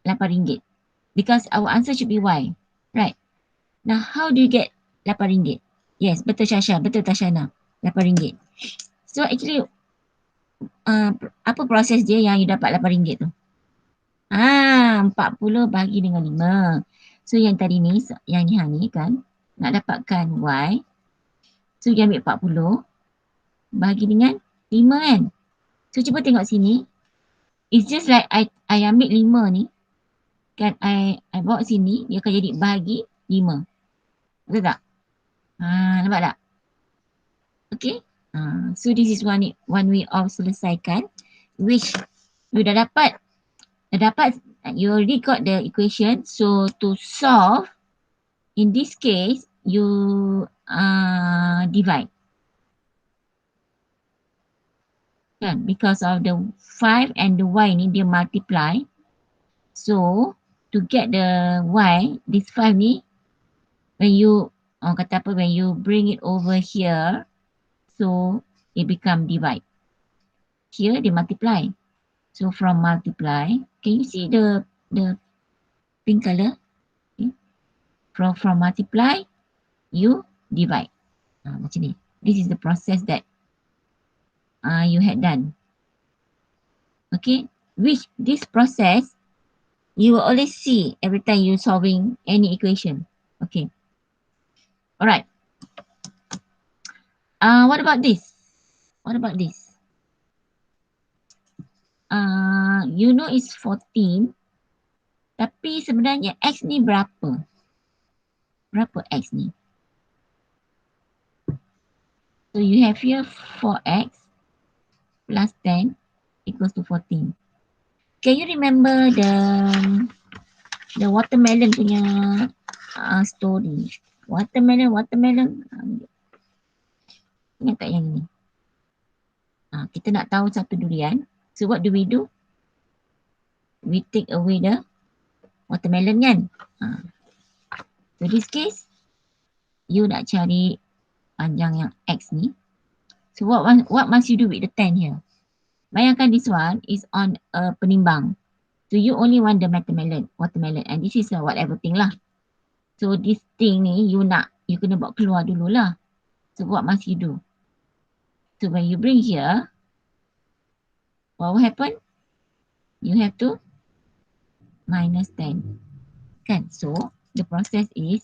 RM8? Because our answer should be Y. Right. Now, how do you get RM8? Yes, betul Syasha. Betul Tashana. RM8. So, actually, apa proses dia yang you dapat RM8 tu? 40 bagi dengan 5. So, yang tadi ni, yang ni kan, nak dapatkan Y. So, you ambil 40 bagi dengan 5 kan? So, cuba tengok sini. It's just like I ambil 5 ni. Kan, I bawa sini, dia akan jadi bagi 5. Betul tak? Nampak tak? Okay. So, this is one way of selesaikan. Which, you dah dapat, you already got the equation. So, to solve, in this case, you divide. Kan? Because of the 5 and the Y ni, dia multiply. So, to get the Y, this 5 ni, when you, when you bring it over here, so, it become divide. Here, they multiply. So, from multiply, can you see the pink color? Okay. From multiply, you divide. Macam ni. This is the process that you had done. Okay. which this process you will always see every time you solving any equation. Okay. Alright. What about this? What about this? You know it's 14. Tapi sebenarnya X ni berapa? Berapa X ni? So you have here 4X plus 10 equals to 14. Can you remember the watermelon punya story? Watermelon. Ingat tak yang ni? Kita nak tahu satu durian. So what do? We take away the watermelon kan? So this case, you nak cari panjang yang X ni. So what must you do with the 10 here? Bayangkan this one is on a penimbang. So you only want the watermelon, and this is a whatever thing lah. So this thing ni you kena bawa keluar dululah. So what must you do? So when you bring here, what will happen? You have to minus 10. Kan? So the process is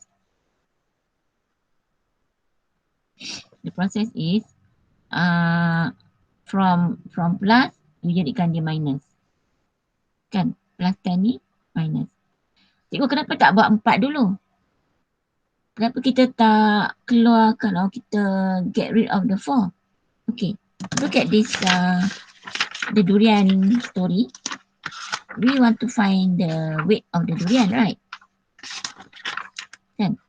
from plus you jadikan dia minus. Kan? Plus 10 ni minus. Cikgu kenapa tak buat 4 dulu? Kenapa kita tak keluarkan atau kita get rid of the 4? Okay, look at this the durian story. We want to find the weight of the durian, right? Kan?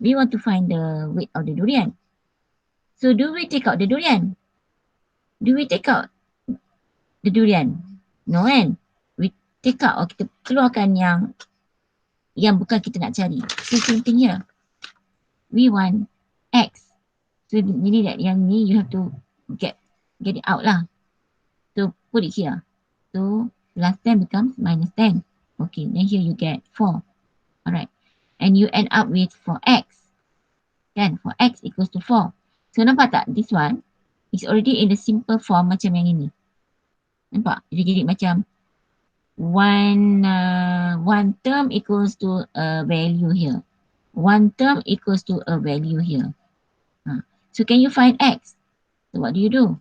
We want to find the weight of the durian. So do we take out the durian? Do we take out the durian? No kan? We take out or kita keluarkan yang bukan kita nak cari. So same thing here. We want X. So jadi that yang ni you have to get it out lah. So put it here. So plus 10 becomes minus 10. Okay, then here you get 4. Alright. And you end up with 4X. Kan? 4X equals to 4. So nampak tak? This one is already in the simple form macam yang ini. Nampak? Dia jadi macam one term equals to a value here. One term equals to a value here. So can you find X? So what do?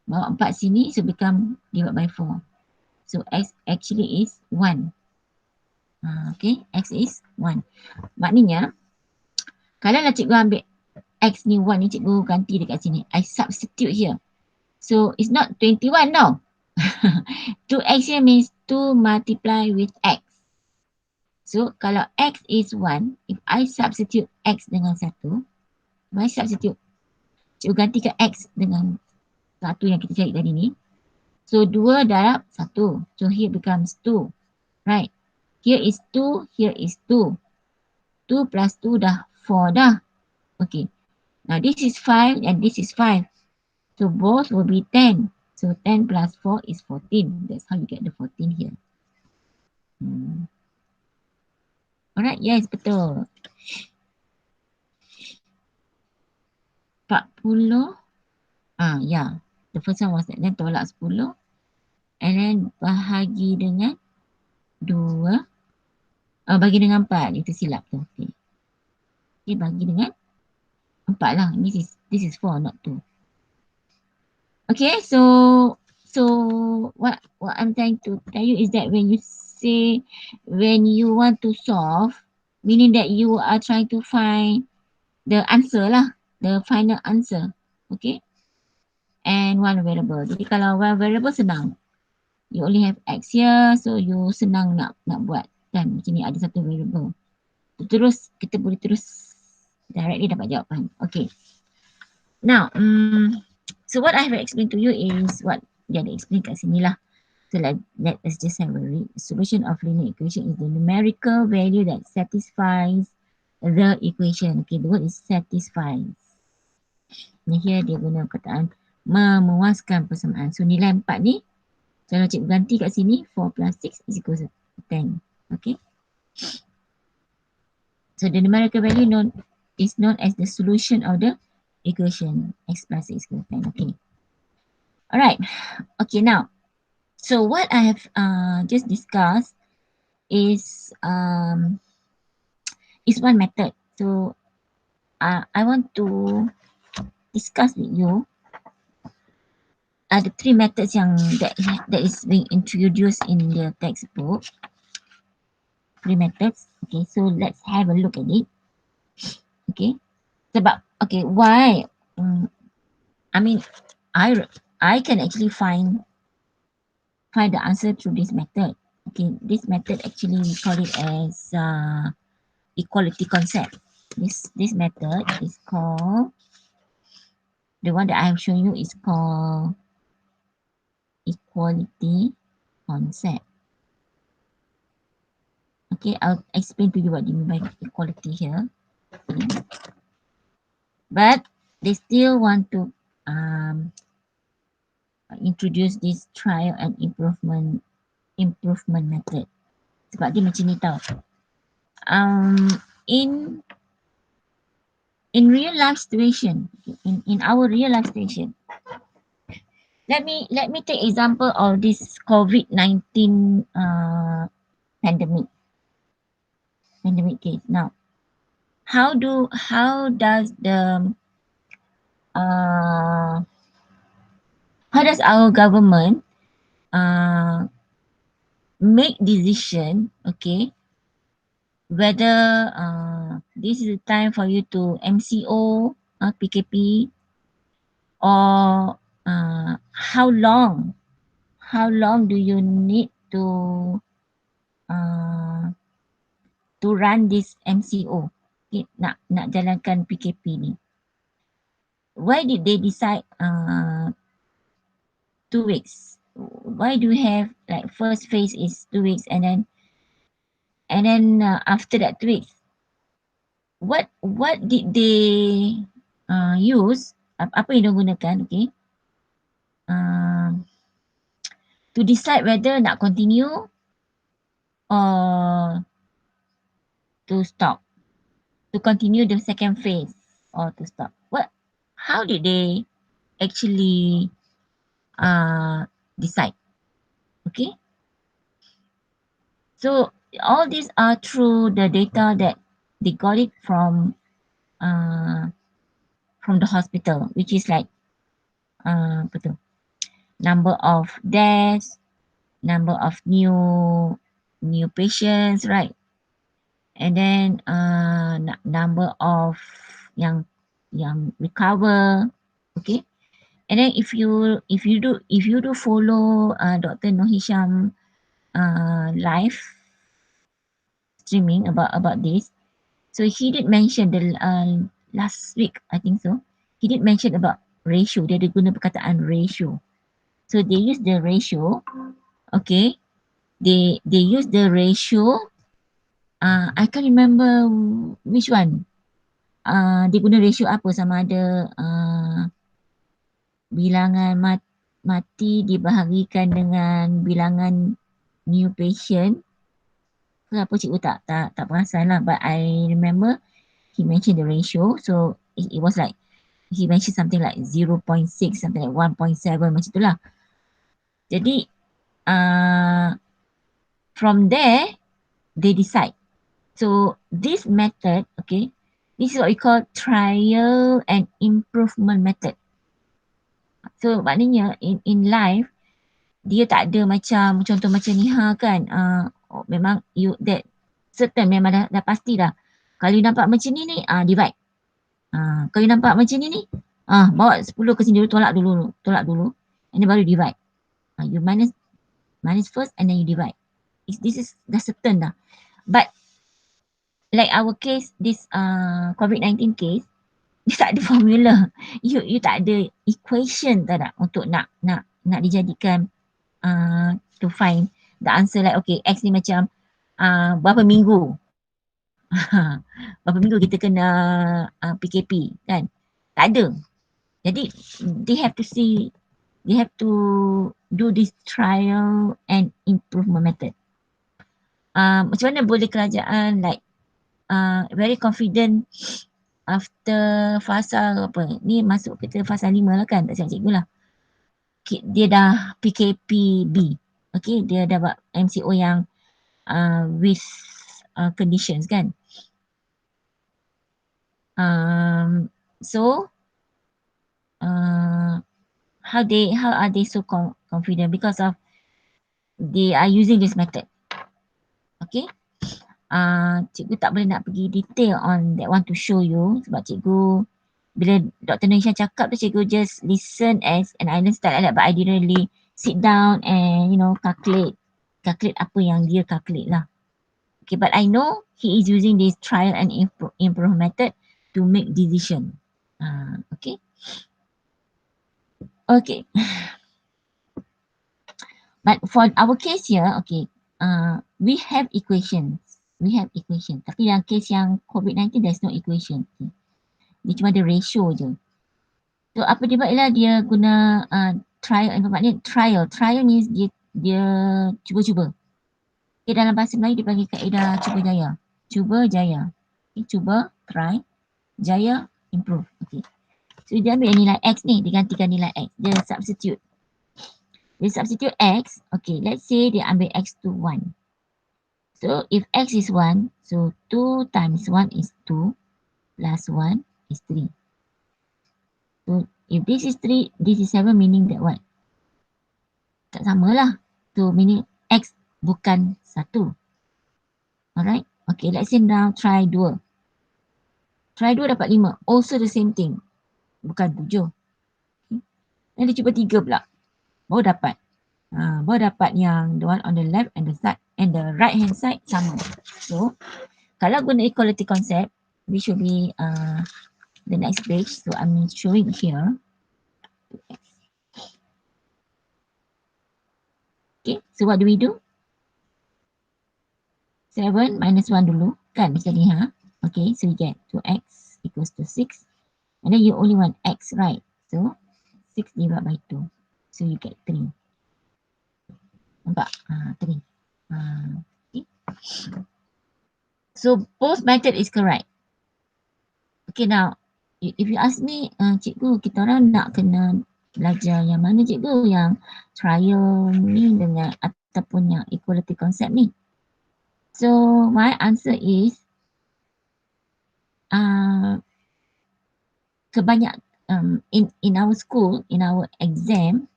Bawa 4 sini, so become divided by 4. So X actually is 1. Okay, X is 1. Maknanya, kalau lah cikgu ambil X ni 1 ni, cikgu ganti dekat sini. I substitute here. So it's not 21 now. 2X here means 2 multiply with X. So kalau X is 1, if I substitute X dengan 1, if I substitute, cikgu gantikan X dengan 1 yang kita cari tadi ni. So 2 darab 1. So here becomes 2. Right. Here is 2, here is 2. 2 plus 2 dah 4 dah. Okay. Now this is 5 and this is 5. So both will be 10. So 10 plus 4 is 14. That's how you get the 14 here. Alright, yes, betul. 40. Yeah. The first one was that. Then tolak 10. And then bahagi dengan 2. Bagi dengan 4. Itu silap tu. Okay. Okay, bagi dengan 4 lah. This is 4, not 2. Okay, so what I'm trying to tell you is that when you want to solve, meaning that you are trying to find the answer lah, the final answer. Okay. And one variable. Jadi kalau one variable senang. You only have X here, so you senang nak buat. Kan, macam ni ada satu variable. Terus, kita boleh terus directly dapat jawapan. Okay. Now, so what I have explained to you is what dia ada explain kat sini lah. So let us just have a read. The solution of linear equation is the numerical value that satisfies the equation. Okay, the word is satisfies. Ni here dia guna perkataan memuaskan persamaan. So nilai 4 ni, kalau cikgu ganti kat sini, 4 plus 6 is equal to 10. Okay. So the numerical value is known as the solution of the equation. X plus 6 equals 10. Okay. Alright. Okay, now So what I have just discussed is one method. So I want to discuss with you the three methods that is being introduced in the textbook. Three methods. Okay, so let's have a look at it. Okay, sebab okay why? I mean, I can actually find the answer through this method. Okay, this method actually we call it as equality concept. This method is called, the one that I have shown you is called equality concept. Okay, I'll explain to you what you mean by equality here. Okay. But they still want to introduce this trial and improvement method. Sebab dia macam ni tau. In real life situation, in our real life situation, let me take example of this COVID-19 pandemic case. Now, how does our government make decision, okay, whether this is the time for you to MCO PKP, or how long do you need to run this MCO, okay, nak jalankan PKP ni. Why did they decide 2 weeks? Why do we have like first phase is 2 weeks, and then after that 2 weeks, what did they use, apa yang dia gunakan, okay, to decide whether nak continue or to stop, to continue the second phase or to stop. How did they actually decide? Okay, so all these are through the data that they got it from the hospital, which is like apa tu, number of deaths, number of new patients, right? And then number of yang recover, okay. And then if you do follow Dr. Noh Hisham live streaming about this, so he did mention the last week, I think so, he did mention about ratio. Dia ada guna perkataan ratio. So they use the ratio, okay. They use the ratio. I can't remember which one. Dia guna ratio apa, sama ada bilangan mati dibahagikan dengan bilangan new patient ke apa, cikgu tak perasan lah, but I remember he mentioned the ratio. So it was like he mentioned something like 0.6, something like 1.7, macam itulah. Jadi from there they decide. So this method, okay, this is what we call trial and improvement method. So maknanya in life, dia tak ada macam contoh macam Niha kan, memang you that certain memang dah pasti dah. Kalau you nampak macam ni divide. Kalau you nampak macam ni bawa 10 ke sini dulu, tolak dulu and then baru divide. You minus first and then you divide. This is dah certain dah. But like our case, this COVID-19 case, dia tak ada formula. You tak ada equation tak untuk nak dijadikan to find the answer, like okay, X ni macam berapa minggu berapa minggu kita kena PKP kan, tak ada. Jadi they have to do this trial and improvement method. Macam mana boleh kerajaan like very confident after fasa apa ni, masuk kita fasa 5 lah kan, tak silap cikgu lah, dia dah PKPB. Okay, dia dah buat MCO yang with conditions kan. So how are they so confident? Because of they are using this method. Okay. Cikgu tak boleh nak pergi detail on that one to show you sebab cikgu bila Dr. Nisha cakap tu cikgu just listen as an island style like that, but I didn't really sit down and calculate apa yang dia calculate lah. Okay, but I know he is using this trial and improve method to make decision. Okay. Okay. But for our case here, okay, we have equations. Tapi yang case yang COVID-19, there's no equation. Okay. Dia cuma ada ratio je. So apa dia buat ialah dia guna trial. Trial means dia cuba-cuba. Okay, dalam bahasa Melayu dia panggil kaedah cuba jaya. Okay, cuba, try, jaya, improve. Okay. So dia ambil nilai X ni, digantikan nilai X. Dia substitute X. Okay, let's say dia ambil X to 1. So if X is 1, so 2 times 1 is 2 plus 1 is 3. So if this is 3, this is 7, meaning that what? Tak sama lah. So meaning X bukan 1. Alright. Okay, let's say now try 2. Try 2 dapat 5. Also the same thing. Bukan 7. Okay. Dan dia cuba 3 pula. Baru dapat yang the one on the left and the side and the right hand side sama. So kalau guna equality concept, we should be the next page. So I'm showing here. Okay, so what do we do? 7 minus 1 dulu kan macam ni ha. Okay, so you get 2x equals to 6 and then you only want x, right? So 6 divided by 2. So you get 3. Nampak? 3. Okay. So both method is correct. Okay, now if you ask me, cikgu kita orang nak kena belajar yang mana cikgu, yang trial ni dengan ataupun yang equality concept ni? So my answer is kebanyak in our school, in our exam,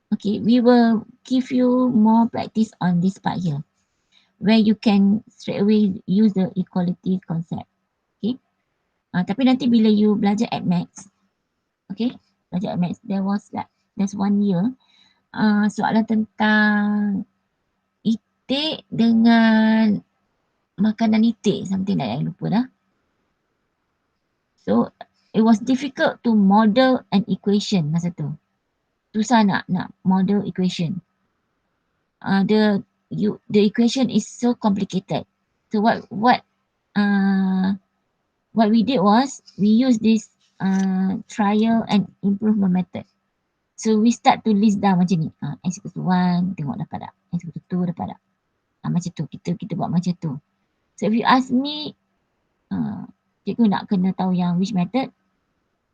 okay, we will give you more practice on this part here where you can straight away use the equality concept. Okay. Tapi nanti bila you belajar at maths, okay, belajar at maths, there's 1 year soalan tentang itik dengan makanan itik, something like that, I lupa dah. So it was difficult to model an equation masa tu. Susah nak model equation. The equation is so complicated. So what we did was we used this trial and improvement method. So we start to list down macam ni. X equals to 1, tengok dapat tak? X equals to 2, dapat tak? Macam tu, kita buat macam tu. So if you ask me, cikgu nak kena tahu yang which method?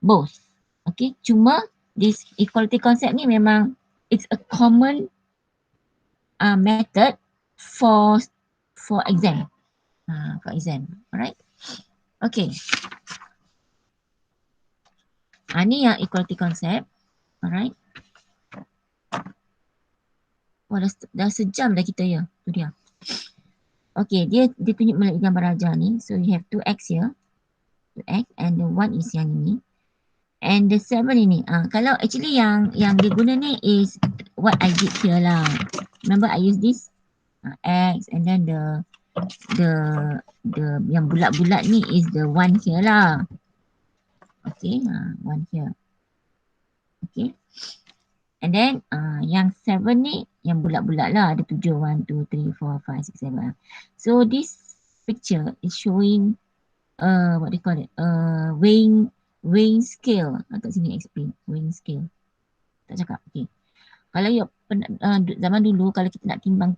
Both. Okay, cuma this equality concept ni memang it's a common method for exam. For exam, alright? Okay. Ni yang equality concept, alright? Wah, dah sejam dah kita ya. Tu dia. Okay, dia tunjuk melalui gambar raja ni. So you have 2x here. 2x and the 1 is yang ini. And the 7 ini. Kalau actually yang dia guna ni is what I did here lah. Remember I use this x and then the yang bulat-bulat ni is the 1 here lah. Okay, 1 here. Okay. And then yang 7 ni yang bulat-bulat lah, ada 7, 1, 2, 3, 4, 5, 6, 7. So this picture is showing what they call it, weighing scale. Kat sini explain weighing scale. Tak cakap. Okay. Kalau you zaman dulu kalau kita nak timbang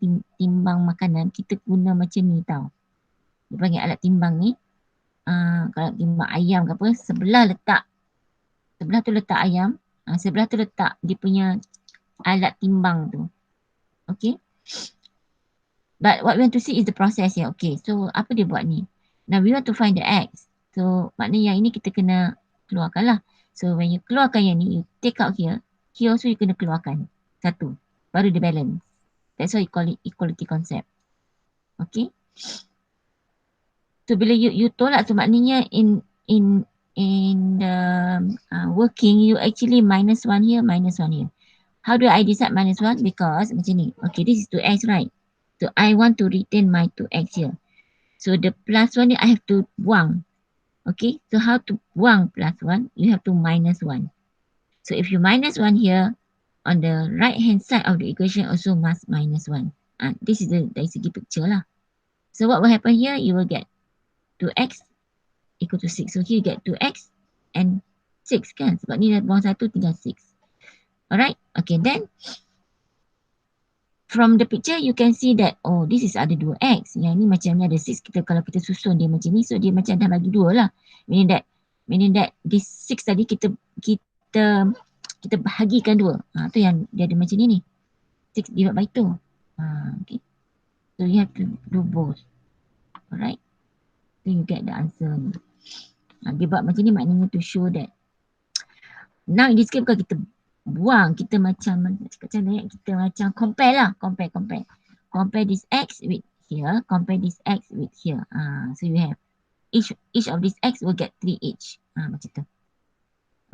makanan, kita guna macam ni tau. Dia panggil alat timbang ni. Kalau timbang ayam ke apa, sebelah tu letak ayam, sebelah tu letak dia punya alat timbang tu. Okay. But what we want to see is the process here. Okay, so apa dia buat ni? Now we want to find the X. So maknanya yang ini kita kena keluarkan lah. So when you keluarkan yang ni, you take out here. Here also you kena keluarkan. Satu. Baru dia balance. That's why you call it equality concept. Okay. So bila you tolak tu maknanya in the working, you actually minus 1 here, minus 1 here. How do I decide minus 1? Because macam ni. Okay, this is 2x, right? So I want to retain my 2x here. So the plus 1 ni I have to buang. Okay, so how to buang plus 1? You have to minus 1. So if you minus 1 here, on the right hand side of the equation also must minus 1. This is dari segi picture lah. So what will happen here? You will get 2x equal to 6. So here you get 2x and 6 kan? Sebab ni dah buang 1 tinggal 6. Alright, okay, then from the picture you can see that oh this is ada 2x. Yang ni macam ni ada 6. Kita kalau kita susun dia macam ni, so dia macam dah bagi 2 lah. Meaning that this 6 tadi kita bahagikan 2. Tu yang dia ada macam ni. 6 divide by 2. Okay. So you have to do both. Alright. So you get the answer ni. Dia buat macam ni maknanya to show that now in this case bukan kita buang, kita macam kita macam compare lah, compare this x with here, compare this x with here. So you have each of this x will get 3 each. Macam tu.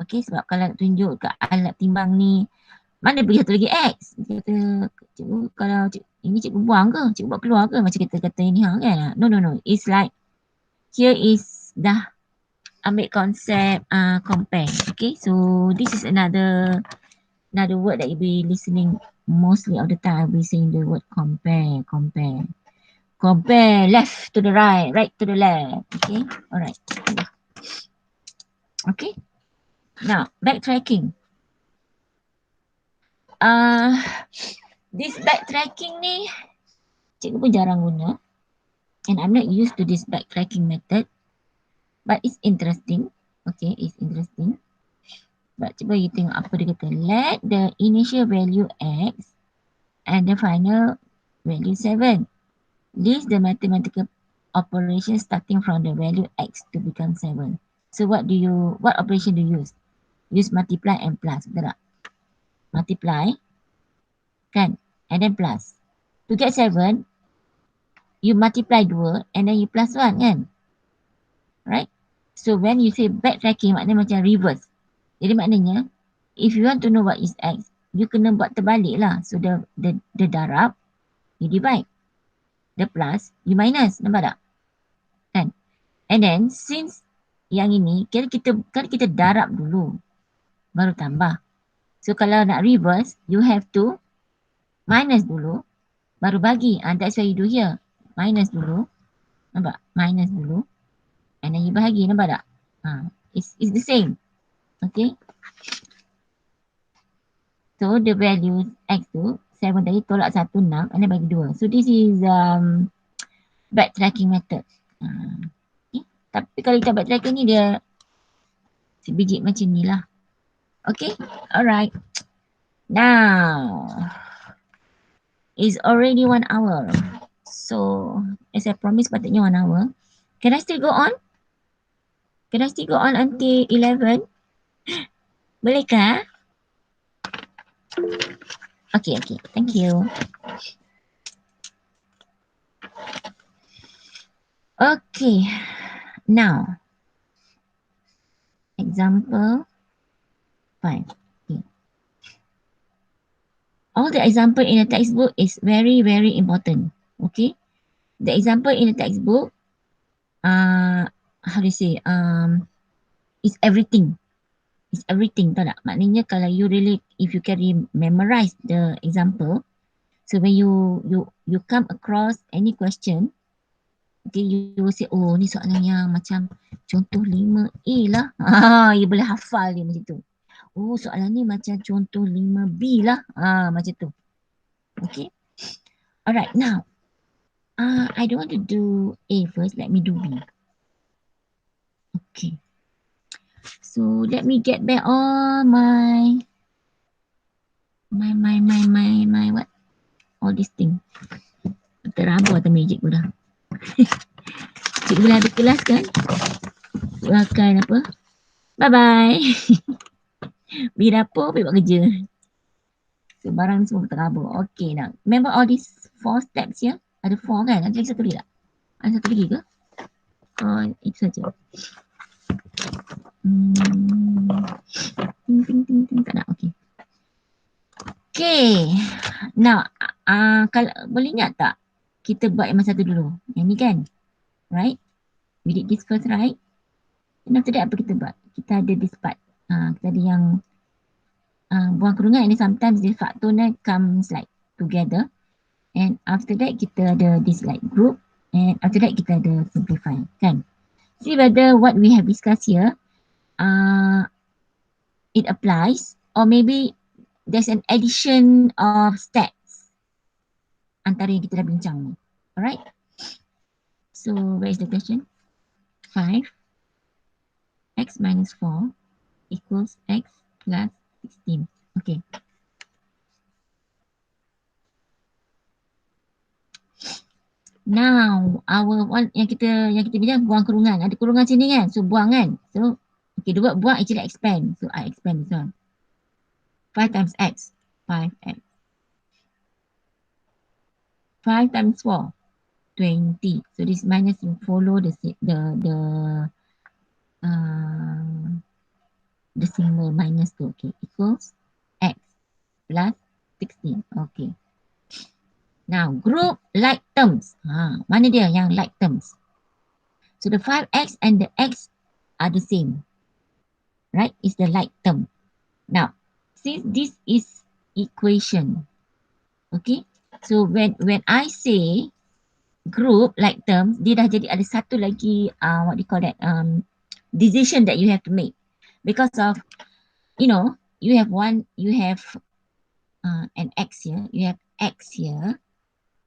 Okay, sebab kalau nak tunjuk kat alat timbang ni mana beri satu lagi x? Kita kata cikgu kalau ini cikgu buang ke? Cikgu buat keluar ke? Macam kita kata ini kan? No. It's like here is dah ambil konsep compare. Okay, so this is another word that you'll be listening mostly of the time. I'll be saying the word compare. Compare left to the right, right to the left. Okay, alright. Okay, now backtracking. This backtracking ni cikgu pun jarang guna. And I'm not used to this backtracking method. But it's interesting. Okay, it's interesting. But cuba you tengok apa dia kata. Let the initial value x and the final value 7. List the mathematical operation starting from the value x to become 7. So what operation do you use? Use multiply and plus. Betul tak? Multiply. Kan? And then plus. To get 7, you multiply 2 and then you plus 1 kan? Right? So when you say backtracking maknanya macam reverse. Jadi maknanya if you want to know what is x, you kena buat terbalik lah. So the darab, you divide. The plus, you minus. Nampak tak? Kan? And then since yang ini, kita darab dulu. Baru tambah. So kalau nak reverse, you have to minus dulu. Baru bagi. That's why you do here. Minus dulu. Nampak? Minus dulu. And then you bahagi. Nampak tak? It's the same. Okay. So the value x tu 7 tadi tolak 1 6 and then bagi 2. So this is backtracking method. Okay. Tapi kalau kita backtracking ni dia sebiji macam ni lah. Okay. Alright. Now it's already 1 hour. So as I promised patutnya 1 hour. Can I still go on? Can I still go on until 11? Bolehkah? Okay. Thank you. Okay. Now, example 5. Okay. All the example in the textbook is very, very important. Okay. The example in the textbook, how do you say, is everything. It's everything, tahu tak? Maknanya kalau you really, if you can memorize the example, so when you come across any question, okay, you will say, oh ni soalan yang macam contoh 5A lah. You boleh hafal dia macam tu. Oh soalan ni macam contoh 5B lah. Macam tu. Okay. Alright, now, I don't want to do A first. Let me do B. Okay. So let me get back all my what? All this thing. Terabur atau magic pula. Cikgu bila habis kelas kan, cikgu akan apa, bye-bye. Pergi dapur, pergi buat kerja. So, barang ni semua terabur. Okay, now. Remember all these 4 steps here? Ada 4 kan? Ada lagi satu lagi tak? Ada satu lagi ke? Oh, itu saja. Ting. Tak nak. Okay. Okay. Now, kalau boleh ingat tak? Kita buat yang masa tu dulu. Yang ni kan? Right? We did this first, right? And after that, apa kita buat? Kita ada this part. Kita ada yang buang kurungan, and sometimes this factor comes like together. And after that, kita ada this like group. And after that, kita ada simplify. Kan? See whether what we have discussed here, it applies, or maybe there's an addition of steps antara yang kita dah bincang ni. Alright? So, where is the question? 5 x minus 4 equals x plus 16. Okay. Now, our one yang kita bincang buang kurungan. Ada kurungan sini kan? So, buang kan? So, okay, the word buang actually expand. So, I expand this one. 5 times x, 5x. 5 times 4, 20. So, this minus will follow the symbol minus 2. Okay, equals x plus 16. Okay. Now, group like terms. Mana dia yang like terms? So, the 5x and the x are the same. Right? It's the like term. Now, since this is equation. Okay. So, when I say group like terms, dia dah jadi ada satu lagi, what do you call that? Decision that you have to make. Because of, you know, you have an x here. You have x here.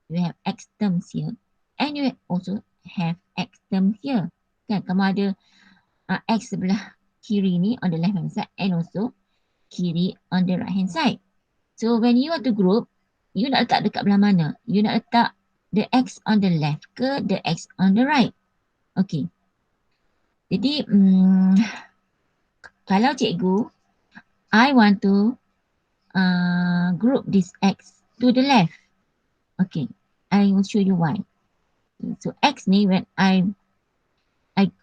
You have x terms here, and you also have x terms here. Kan, kamu ada x sebelah kiri ni on the left hand side, and also kiri on the right hand side. So when you want to group, you nak letak dekat belah mana? You nak letak the x on the left ke the x on the right? Okay. Jadi kalau cikgu, I want to group this x to the left. Okay. I will show you why. So x ni, when I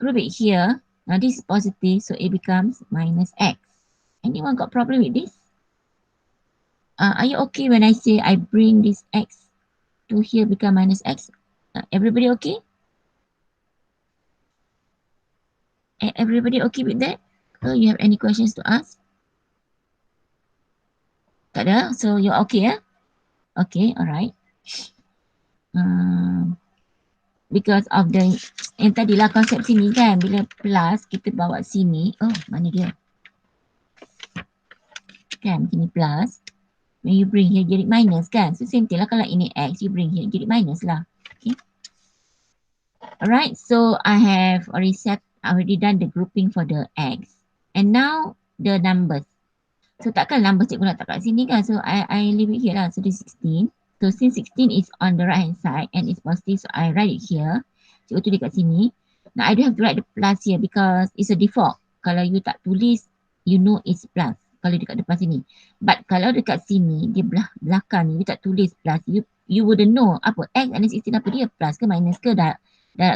group it here, now this is positive, so it becomes minus x. Anyone got problem with this? Are you okay when I say I bring this x to here become minus x? Everybody okay? Everybody okay with that? So you have any questions to ask? Tak ada? So you're okay, yeah? Okay, alright. Because of the yang tadilah konsep sini kan, bila plus kita bawa sini, oh mana dia kan, sini plus, when you bring here jadi minus kan, so same thing lah, kalau ini x you bring here jadi minus lah. Okay, alright, so I have already done the grouping for the x, and now the numbers. So takkan numbers cikgu nak letak kat sini kan, so I leave it here lah. So this 16. So since 16 is on the right hand side and it's positive, so I write it here. Cikgu tulis kat sini. Now I don't have to write the plus here because it's a default. Kalau you tak tulis, you know it's plus. Kalau dekat depan sini. But kalau dekat sini, dia belakang ni, you tak tulis plus, you wouldn't know apa x and 16 apa dia, plus ke minus ke, darab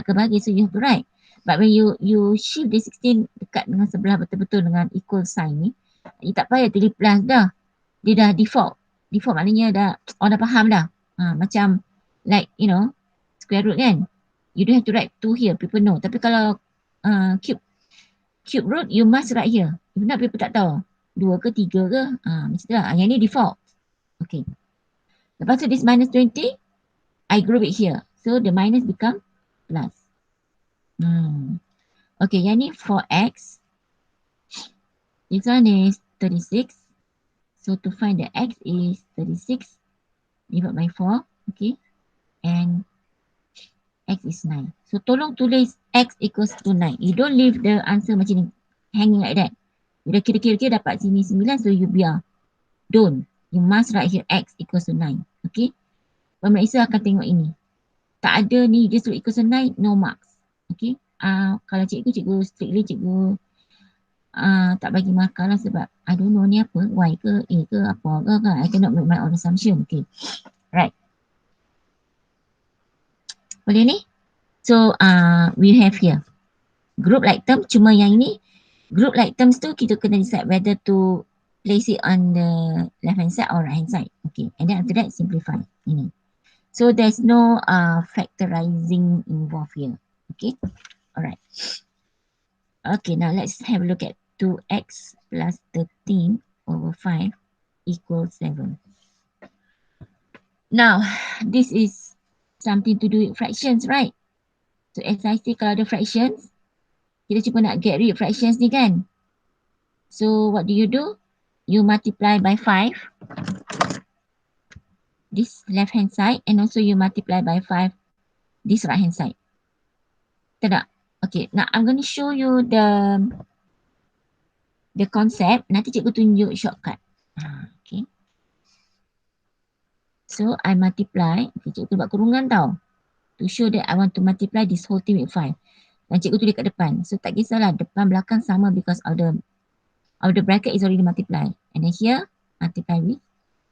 ke bagi, so you have to write. But when you shift the 16 dekat dengan sebelah betul-betul dengan equal sign ni, you tak payah tulis plus dah. Dia dah default. Default maknanya orang dah faham dah. Macam like, you know, square root kan. You don't have to write 2 here. People know. Tapi kalau cube root, you must write here. If not, people tak tahu. 2 ke 3 ke. Macam tu lah. Yang ni default. Okay. Lepas tu this minus 20, I group it here. So the minus become plus. Okay, yang ni 4x. This one is 36. So to find the x is 36 divided by 4. Okay. And x is 9. So tolong tulis x equals to 9. You don't leave the answer macam ni, hanging like that. Bila kira-kira dapat sini 9, so you biar. Don't. You must write here x equals to 9. Okay. Pemeriksa akan tengok ini. Tak ada ni, dia suruh ikut senai, no marks. Okay. Kalau cikgu strictly cikgu tak bagi markah lah sebab I don't know ni apa, Y ke A ke apa ke kan. I cannot make my own assumption. Okay. Right. Boleh ni? So we have here group like term, cuma yang ini group like terms tu kita kena decide whether to place it on the left hand side or right hand side. Okay. And then after that simplify ini. So there's no factorizing involved here. Okay. Alright. Okay, now let's have a look at 2x plus 13 over 5 equals 7. Now, this is something to do with fractions, right? So as I say, kalau ada fractions, kita cuba nak get rid of fractions ni kan? So what do? You multiply by 5, this left hand side, and also you multiply by 5, this right hand side. Tak? Okay, now I'm going to show you the concept. Nanti cikgu tunjuk shortcut. Okay. So I multiply. Okay, cikgu buat kurungan tau. To show that I want to multiply this whole thing with 5. Dan cikgu tulis kat depan. So tak kisahlah depan belakang sama because of the bracket is already multiplied. And then here multiply with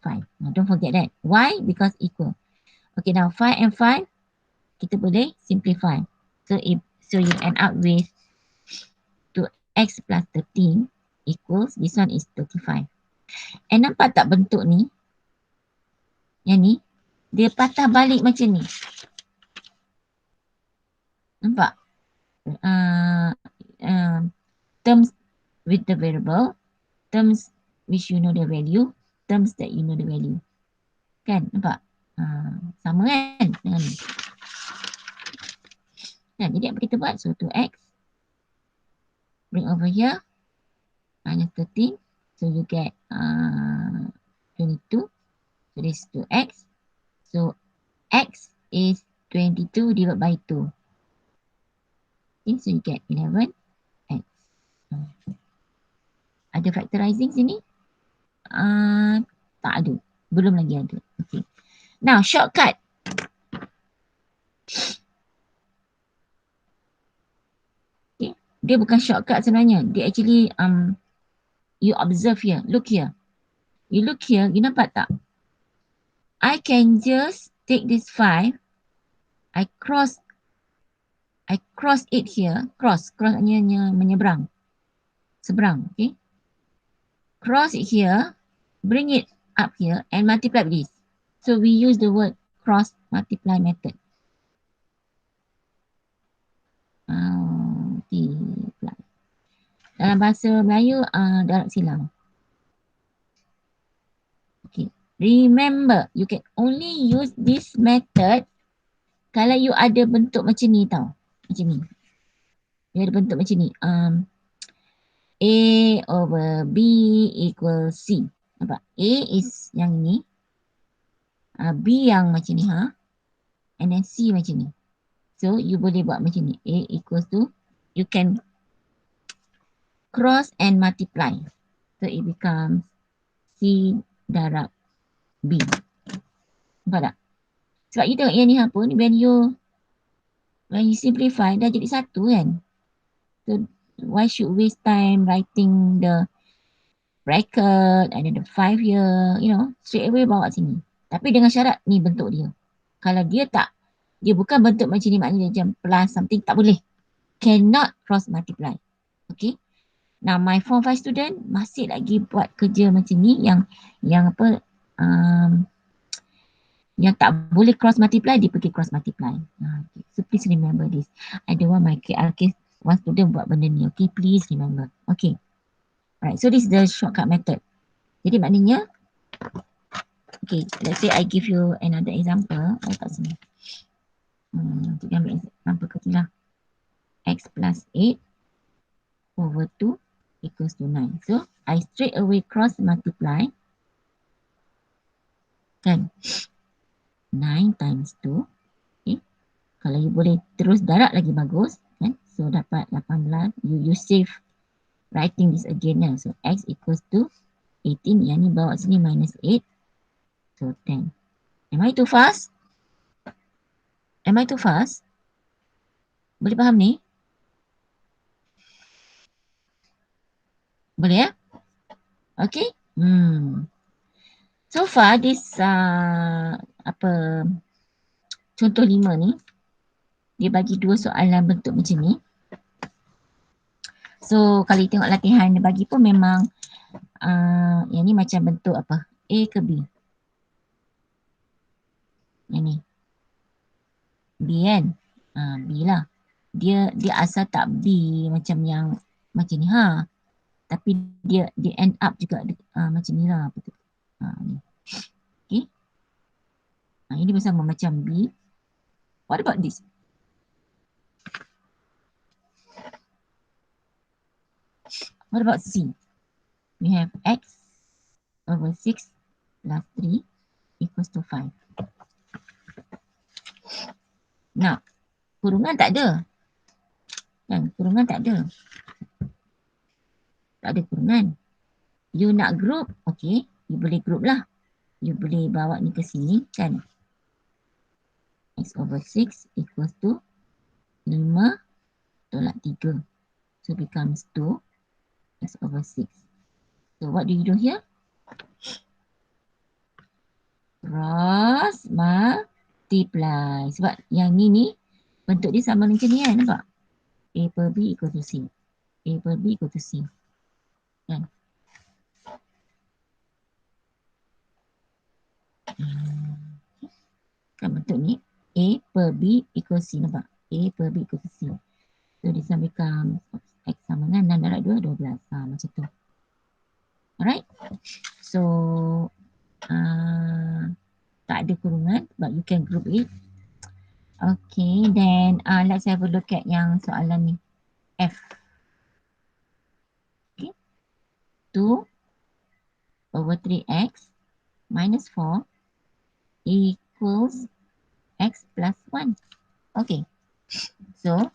5. Now don't forget that. Why? Because equal. Okay, now 5 and 5 kita boleh simplify. So you end up with 2x plus 13 equals, this one is 35. And nampak tak bentuk ni? Yang ni, dia patah balik macam ni. Nampak? Terms with the variable, terms which you know the value, terms that you know the value. Kan? Nampak? Sama kan dengan ni. Nah, jadi apa kita buat? So 2x bring over here minus 13. So you get 22. So this is 2x. So x is 22 divided by 2. Okay, so you get 11x. Ada factorizing sini? Tak ada. Belum lagi ada. Okay. Now, shortcut. Okay. Dia bukan shortcut sebenarnya. Dia actually, you observe here. Look here. You look here, you nampak tak? I can just take this 5. I cross it here. Cross hanya menyeberang. Seberang, okay? Cross it here. Bring it up here and multiply with this. So we use the word cross multiply method. Multiply. Dalam bahasa Melayu, darab silang. Okay. Remember, you can only use this method kalau you ada bentuk macam ni tau. Macam ni. You ada bentuk macam ni. A over B equals C. Nampak? A is yang ni. B yang macam ni. And then C macam ni. So, you boleh buat macam ni. A equals to, you can cross and multiply. So, it becomes C darab B. Nampak tak? Sebab you tengok yang ni apa ni, when you simplify, dah jadi satu kan? So, why should waste time writing the bracket and then the 5 here, you know, straight away bawa sini. Tapi dengan syarat ni bentuk dia. Kalau dia bukan bentuk macam ni, maknanya macam plus something, tak boleh. Cannot cross multiply. Okay. Now my form 5 student masih lagi buat kerja macam ni yang apa, yang tak boleh cross multiply, dia pergi cross multiply. Okay. So please remember this. I don't want my KRK one student buat benda ni. Okay, please remember. Okay. Alright, so this is the shortcut method. Jadi maknanya, okay, let's say I give you another example. I kat sini. Untuk ambil example kecil lah. X plus 8 over 2 equals to 9. So, I straight away cross multiply. Kan? 9 times 2. Okay. Kalau you boleh terus darab lagi bagus. Kan? So, dapat 18. You save writing this again lah. So, X equals to 18. Yang ni bawa sini minus 8. So, 10. Am I too fast? Am I too fast? Boleh faham ni? Boleh ya? Okay. So far this contoh 5 ni dia bagi 2 soalan bentuk macam ni. So kalau you tengok latihan dia bagi pun memang yang ni macam bentuk apa? A ke B? Yang ni. B kan? B lah. Dia asal tak B macam yang macam ni Tapi dia end up juga macam ni lah. Ni. Okay. Ini bersama macam B. What about this? What about C? We have X over 6 plus 3 equals to 5. Now, kurungan tak ada. Kan? Kurungan tak ada. Tak ada kurungan. You nak group, okay. You boleh group lah. You boleh bawa ni ke sini kan. X over 6 equals to 5 tolak 3. So becomes 2 X over 6. So what do you do here? Cross multiply. Sebab yang ni bentuk dia sama macam ni kan, nampak? A per B equal to C. A per B equal to C. Kan? Kan bentuk ni A per B equal C, nampak? A per B equal to C. So this one becomes X sama dengan 6 darab 2, 12. Macam tu. Alright? So tak ada kurungan but you can group it. Okay, then let's have a look at yang soalan ni. F. Okay. 2 over 3x minus 4 equals x plus 1. Okay. So,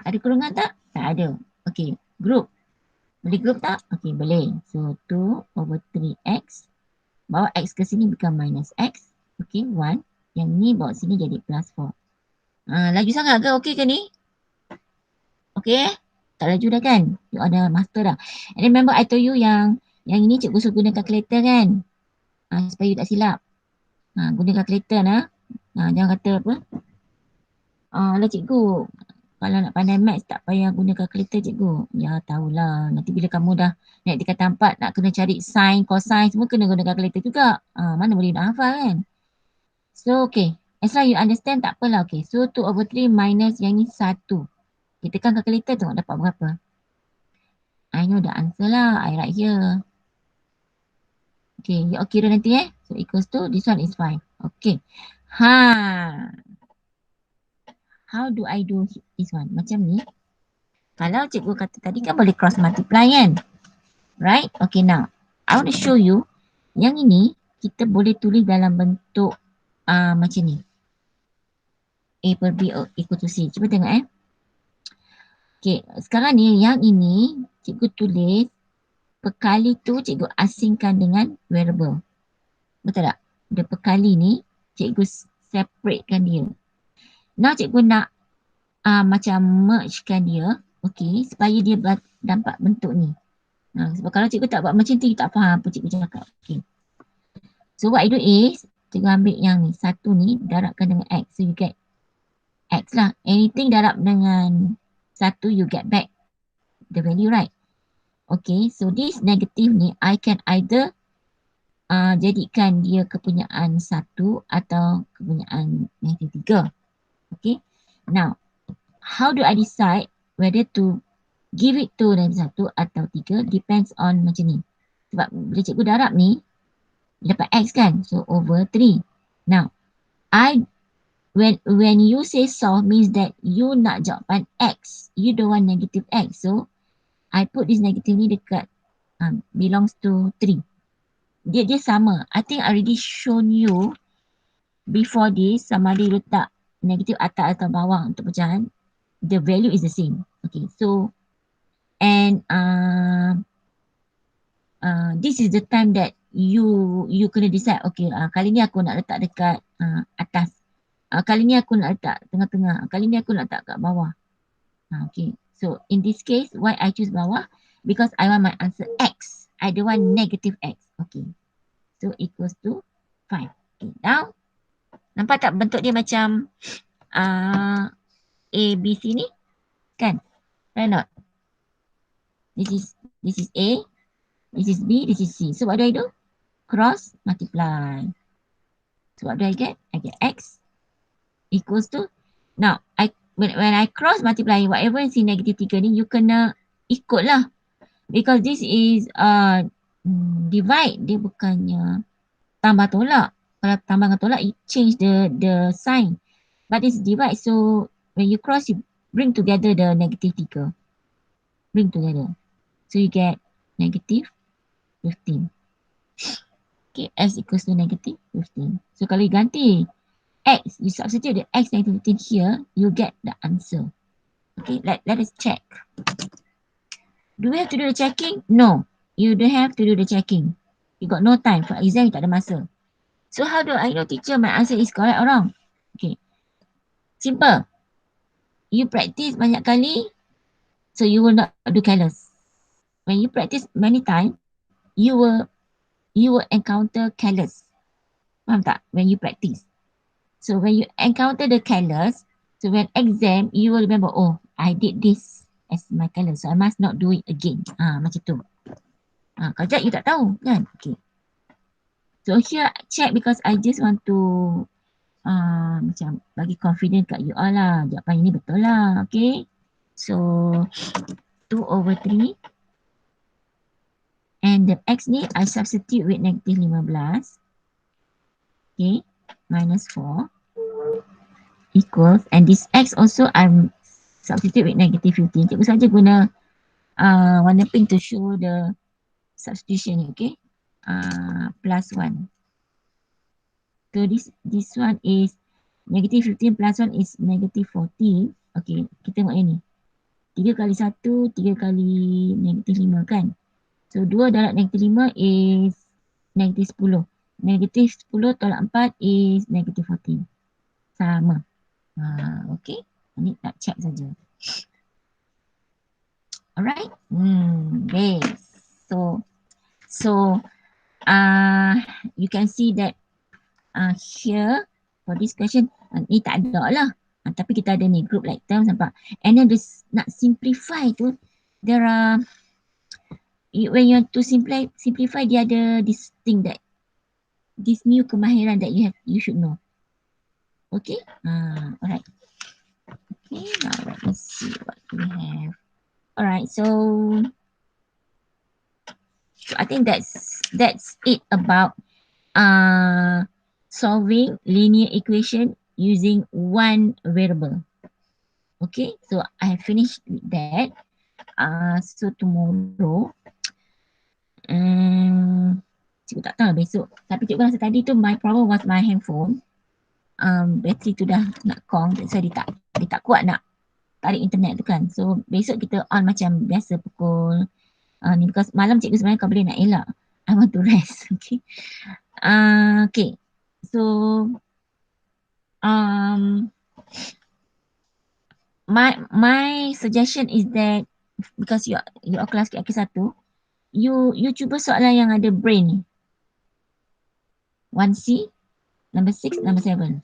ada kurungan tak? Tak ada. Okay, group. Boleh group tak? Okay, boleh. So, 2 over 3x. Bawa x ke sini become minus x. Okay, 1. Yang ni bawa sini jadi plus 4. Laju sangat ke? Okay ke ni? Okay? Tak laju dah kan? You ada master dah. And remember I told you yang ini cikgu suruh guna calculator kan? Supaya you tak silap. Guna calculator lah. Jangan kata apa. Lah cikgu, kalau nak pandai maths tak payah guna calculator cikgu. Ya tahulah. Nanti bila kamu dah naik tingkatan 4 nak kena cari sin, cosine semua kena guna calculator juga. Mana boleh nak hafal kan? So okay. As long you understand tak apalah. Okay. So 2 over 3 minus yang ni 1. Kita tekan calculator tengok dapat berapa. I know the answer lah. I write here. Okay. You kira nanti So equals to this one is 5. Okay. How do I do this one? Macam ni. Kalau cikgu kata tadi kan boleh cross multiply kan? Right? Okay, now. I want to show you. Yang ini kita boleh tulis dalam bentuk macam ni. A per B equal to C. Cuba tengok Okay, sekarang ni yang ini cikgu tulis perkali tu cikgu asingkan dengan variable. Betul tak? Dia perkali ni cikgu separatekan dia. Now cikgu nak macam mergekan dia, okay, supaya dia dapat bentuk ni. Sebab kalau cikgu tak buat macam tu, tak faham apa cikgu cakap. Okay. So what I do is, cikgu ambil yang ni, satu ni darabkan dengan X. So you get X lah. Anything darab dengan satu, you get back the value, right? Okay, so this negative ni, I can either jadikan dia kepunyaan 1 atau kepunyaan negatif 3. Okay, now, how do I decide whether to give it to negatif 1 atau 3 depends on macam ni. Sebab bila cikgu darab ni, dapat X kan? So, over 3. Now, when you say solve means that you nak jawapan X. You don't want negative X. So, I put this negative ni dekat belongs to 3. Dia sama. I think I already shown you before this sama ada letak negatif atas atau bawah untuk pecahan. The value is the same. Okay, so and this is the time that you kena decide. Okay, kali ni aku nak letak dekat atas Kali ni aku nak letak tengah-tengah. Kali ni aku nak letak kat bawah. Okay. So in this case, why I choose bawah? Because I want my answer X. I don't want negative X. Okay. So equals to 5. Okay. Now, nampak tak bentuk dia macam A, B, C ni? Kan? Right not? This is A. This is B. This is C. So what do I do? Cross, multiply. So what do I get? I get X equals to. Now, when I cross multiply, whatever is in negative 3 ni, you kena ikut lah. Because this is divide. Dia bukannya tambah tolak. Kalau tambah dengan tolak, it change the sign. But it's divide. So when you cross, you bring together the negative 3. Bring together. So you get negative 15. Okay, X equals to negative 15. So kalau you ganti X, you substitute the X negative 15 here, you get the answer. Okay, let us check. Do we have to do the checking? No, you don't have to do the checking. You got no time. For exam, you tak ada masa. So how do I know, teacher, my answer is correct or wrong? Okay, simple. You practice banyak kali, so you will not do careless. When you practice many times, you will encounter careless. Faham tak? When you practice. So when you encounter the careless, so when exam, you will remember, oh, I did this as my careless, so I must not do it again. Macam tu. Kalau tak, you tak tahu kan? Okay. So here, check because I just want to macam bagi confident kat you all lah. Jawapan ini betul lah. Okay. So 2/3. And the X ni, I substitute with negative 15. Okay. Minus 4. Equals. And this X also, I'm substitute with negative 15. Cikgu saja guna warna pink to show the substitution ni. Okay. Plus 1. So this one is negative 15 plus 1 is negative 40. Okay, kita tengok yang ni. 3 kali 1, 3 kali negative 5 kan. So 2 darab negative 5 is negative 10. Negative 10 tolak 4 is negative 14. Sama. Okay, ni nak check saja. Alright. Okay. So you can see that here for this question ni tak ada lah. Tapi kita ada ni group like terms nampak. And then this nak simplify tu, there are when you want to simplify dia ada this thing that this new kemahiran that you should know. Okay? Alright. Okay, now let me see what we have. Alright, so I think that's it about solving linear equation using one variable. Okay, so I have finished with that. So tomorrow, cikgu tak tahu besok. Tapi cikgu rasa tadi tu my problem was my handphone. Bateri tu dah nak kong, so dia tak kuat nak tarik internet tu kan. So besok kita on macam biasa pukul ni, because malam cikgu sebenarnya kau boleh nak elak. I want to rest. Okay. Okay. So my suggestion is that because you are kelas KK1, you cuba soalan yang ada brain ni. 1C, number 6, number 7.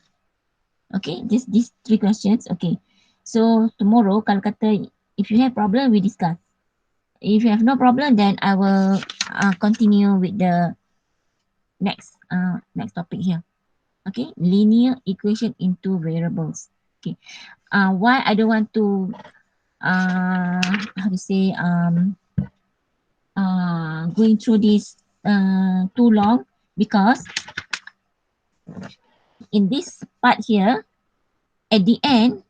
Okay, just these 3 questions. Okay. So tomorrow kalau kata if you have problem, we discuss. If you have no problem, then I will continue with the next topic here. Okay, linear equation into variables. Okay, why I don't want to how to say going through this too long, because in this part here, at the end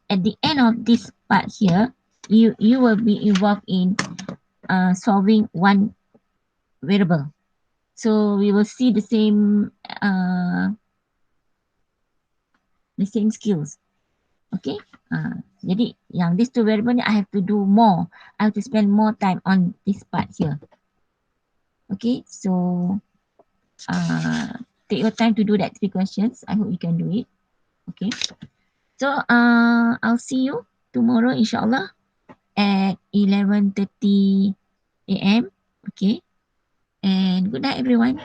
of this part here, you will be involved in solving one variable. So we will see the same skills. Okay. Jadi yang these two variable ni I have to do more. I have to spend more time on this part here. Okay. So take your time to do that 3 questions. I hope you can do it. Okay. So I'll see you tomorrow insyaAllah at 11:30 a.m. Okay. And good night everyone.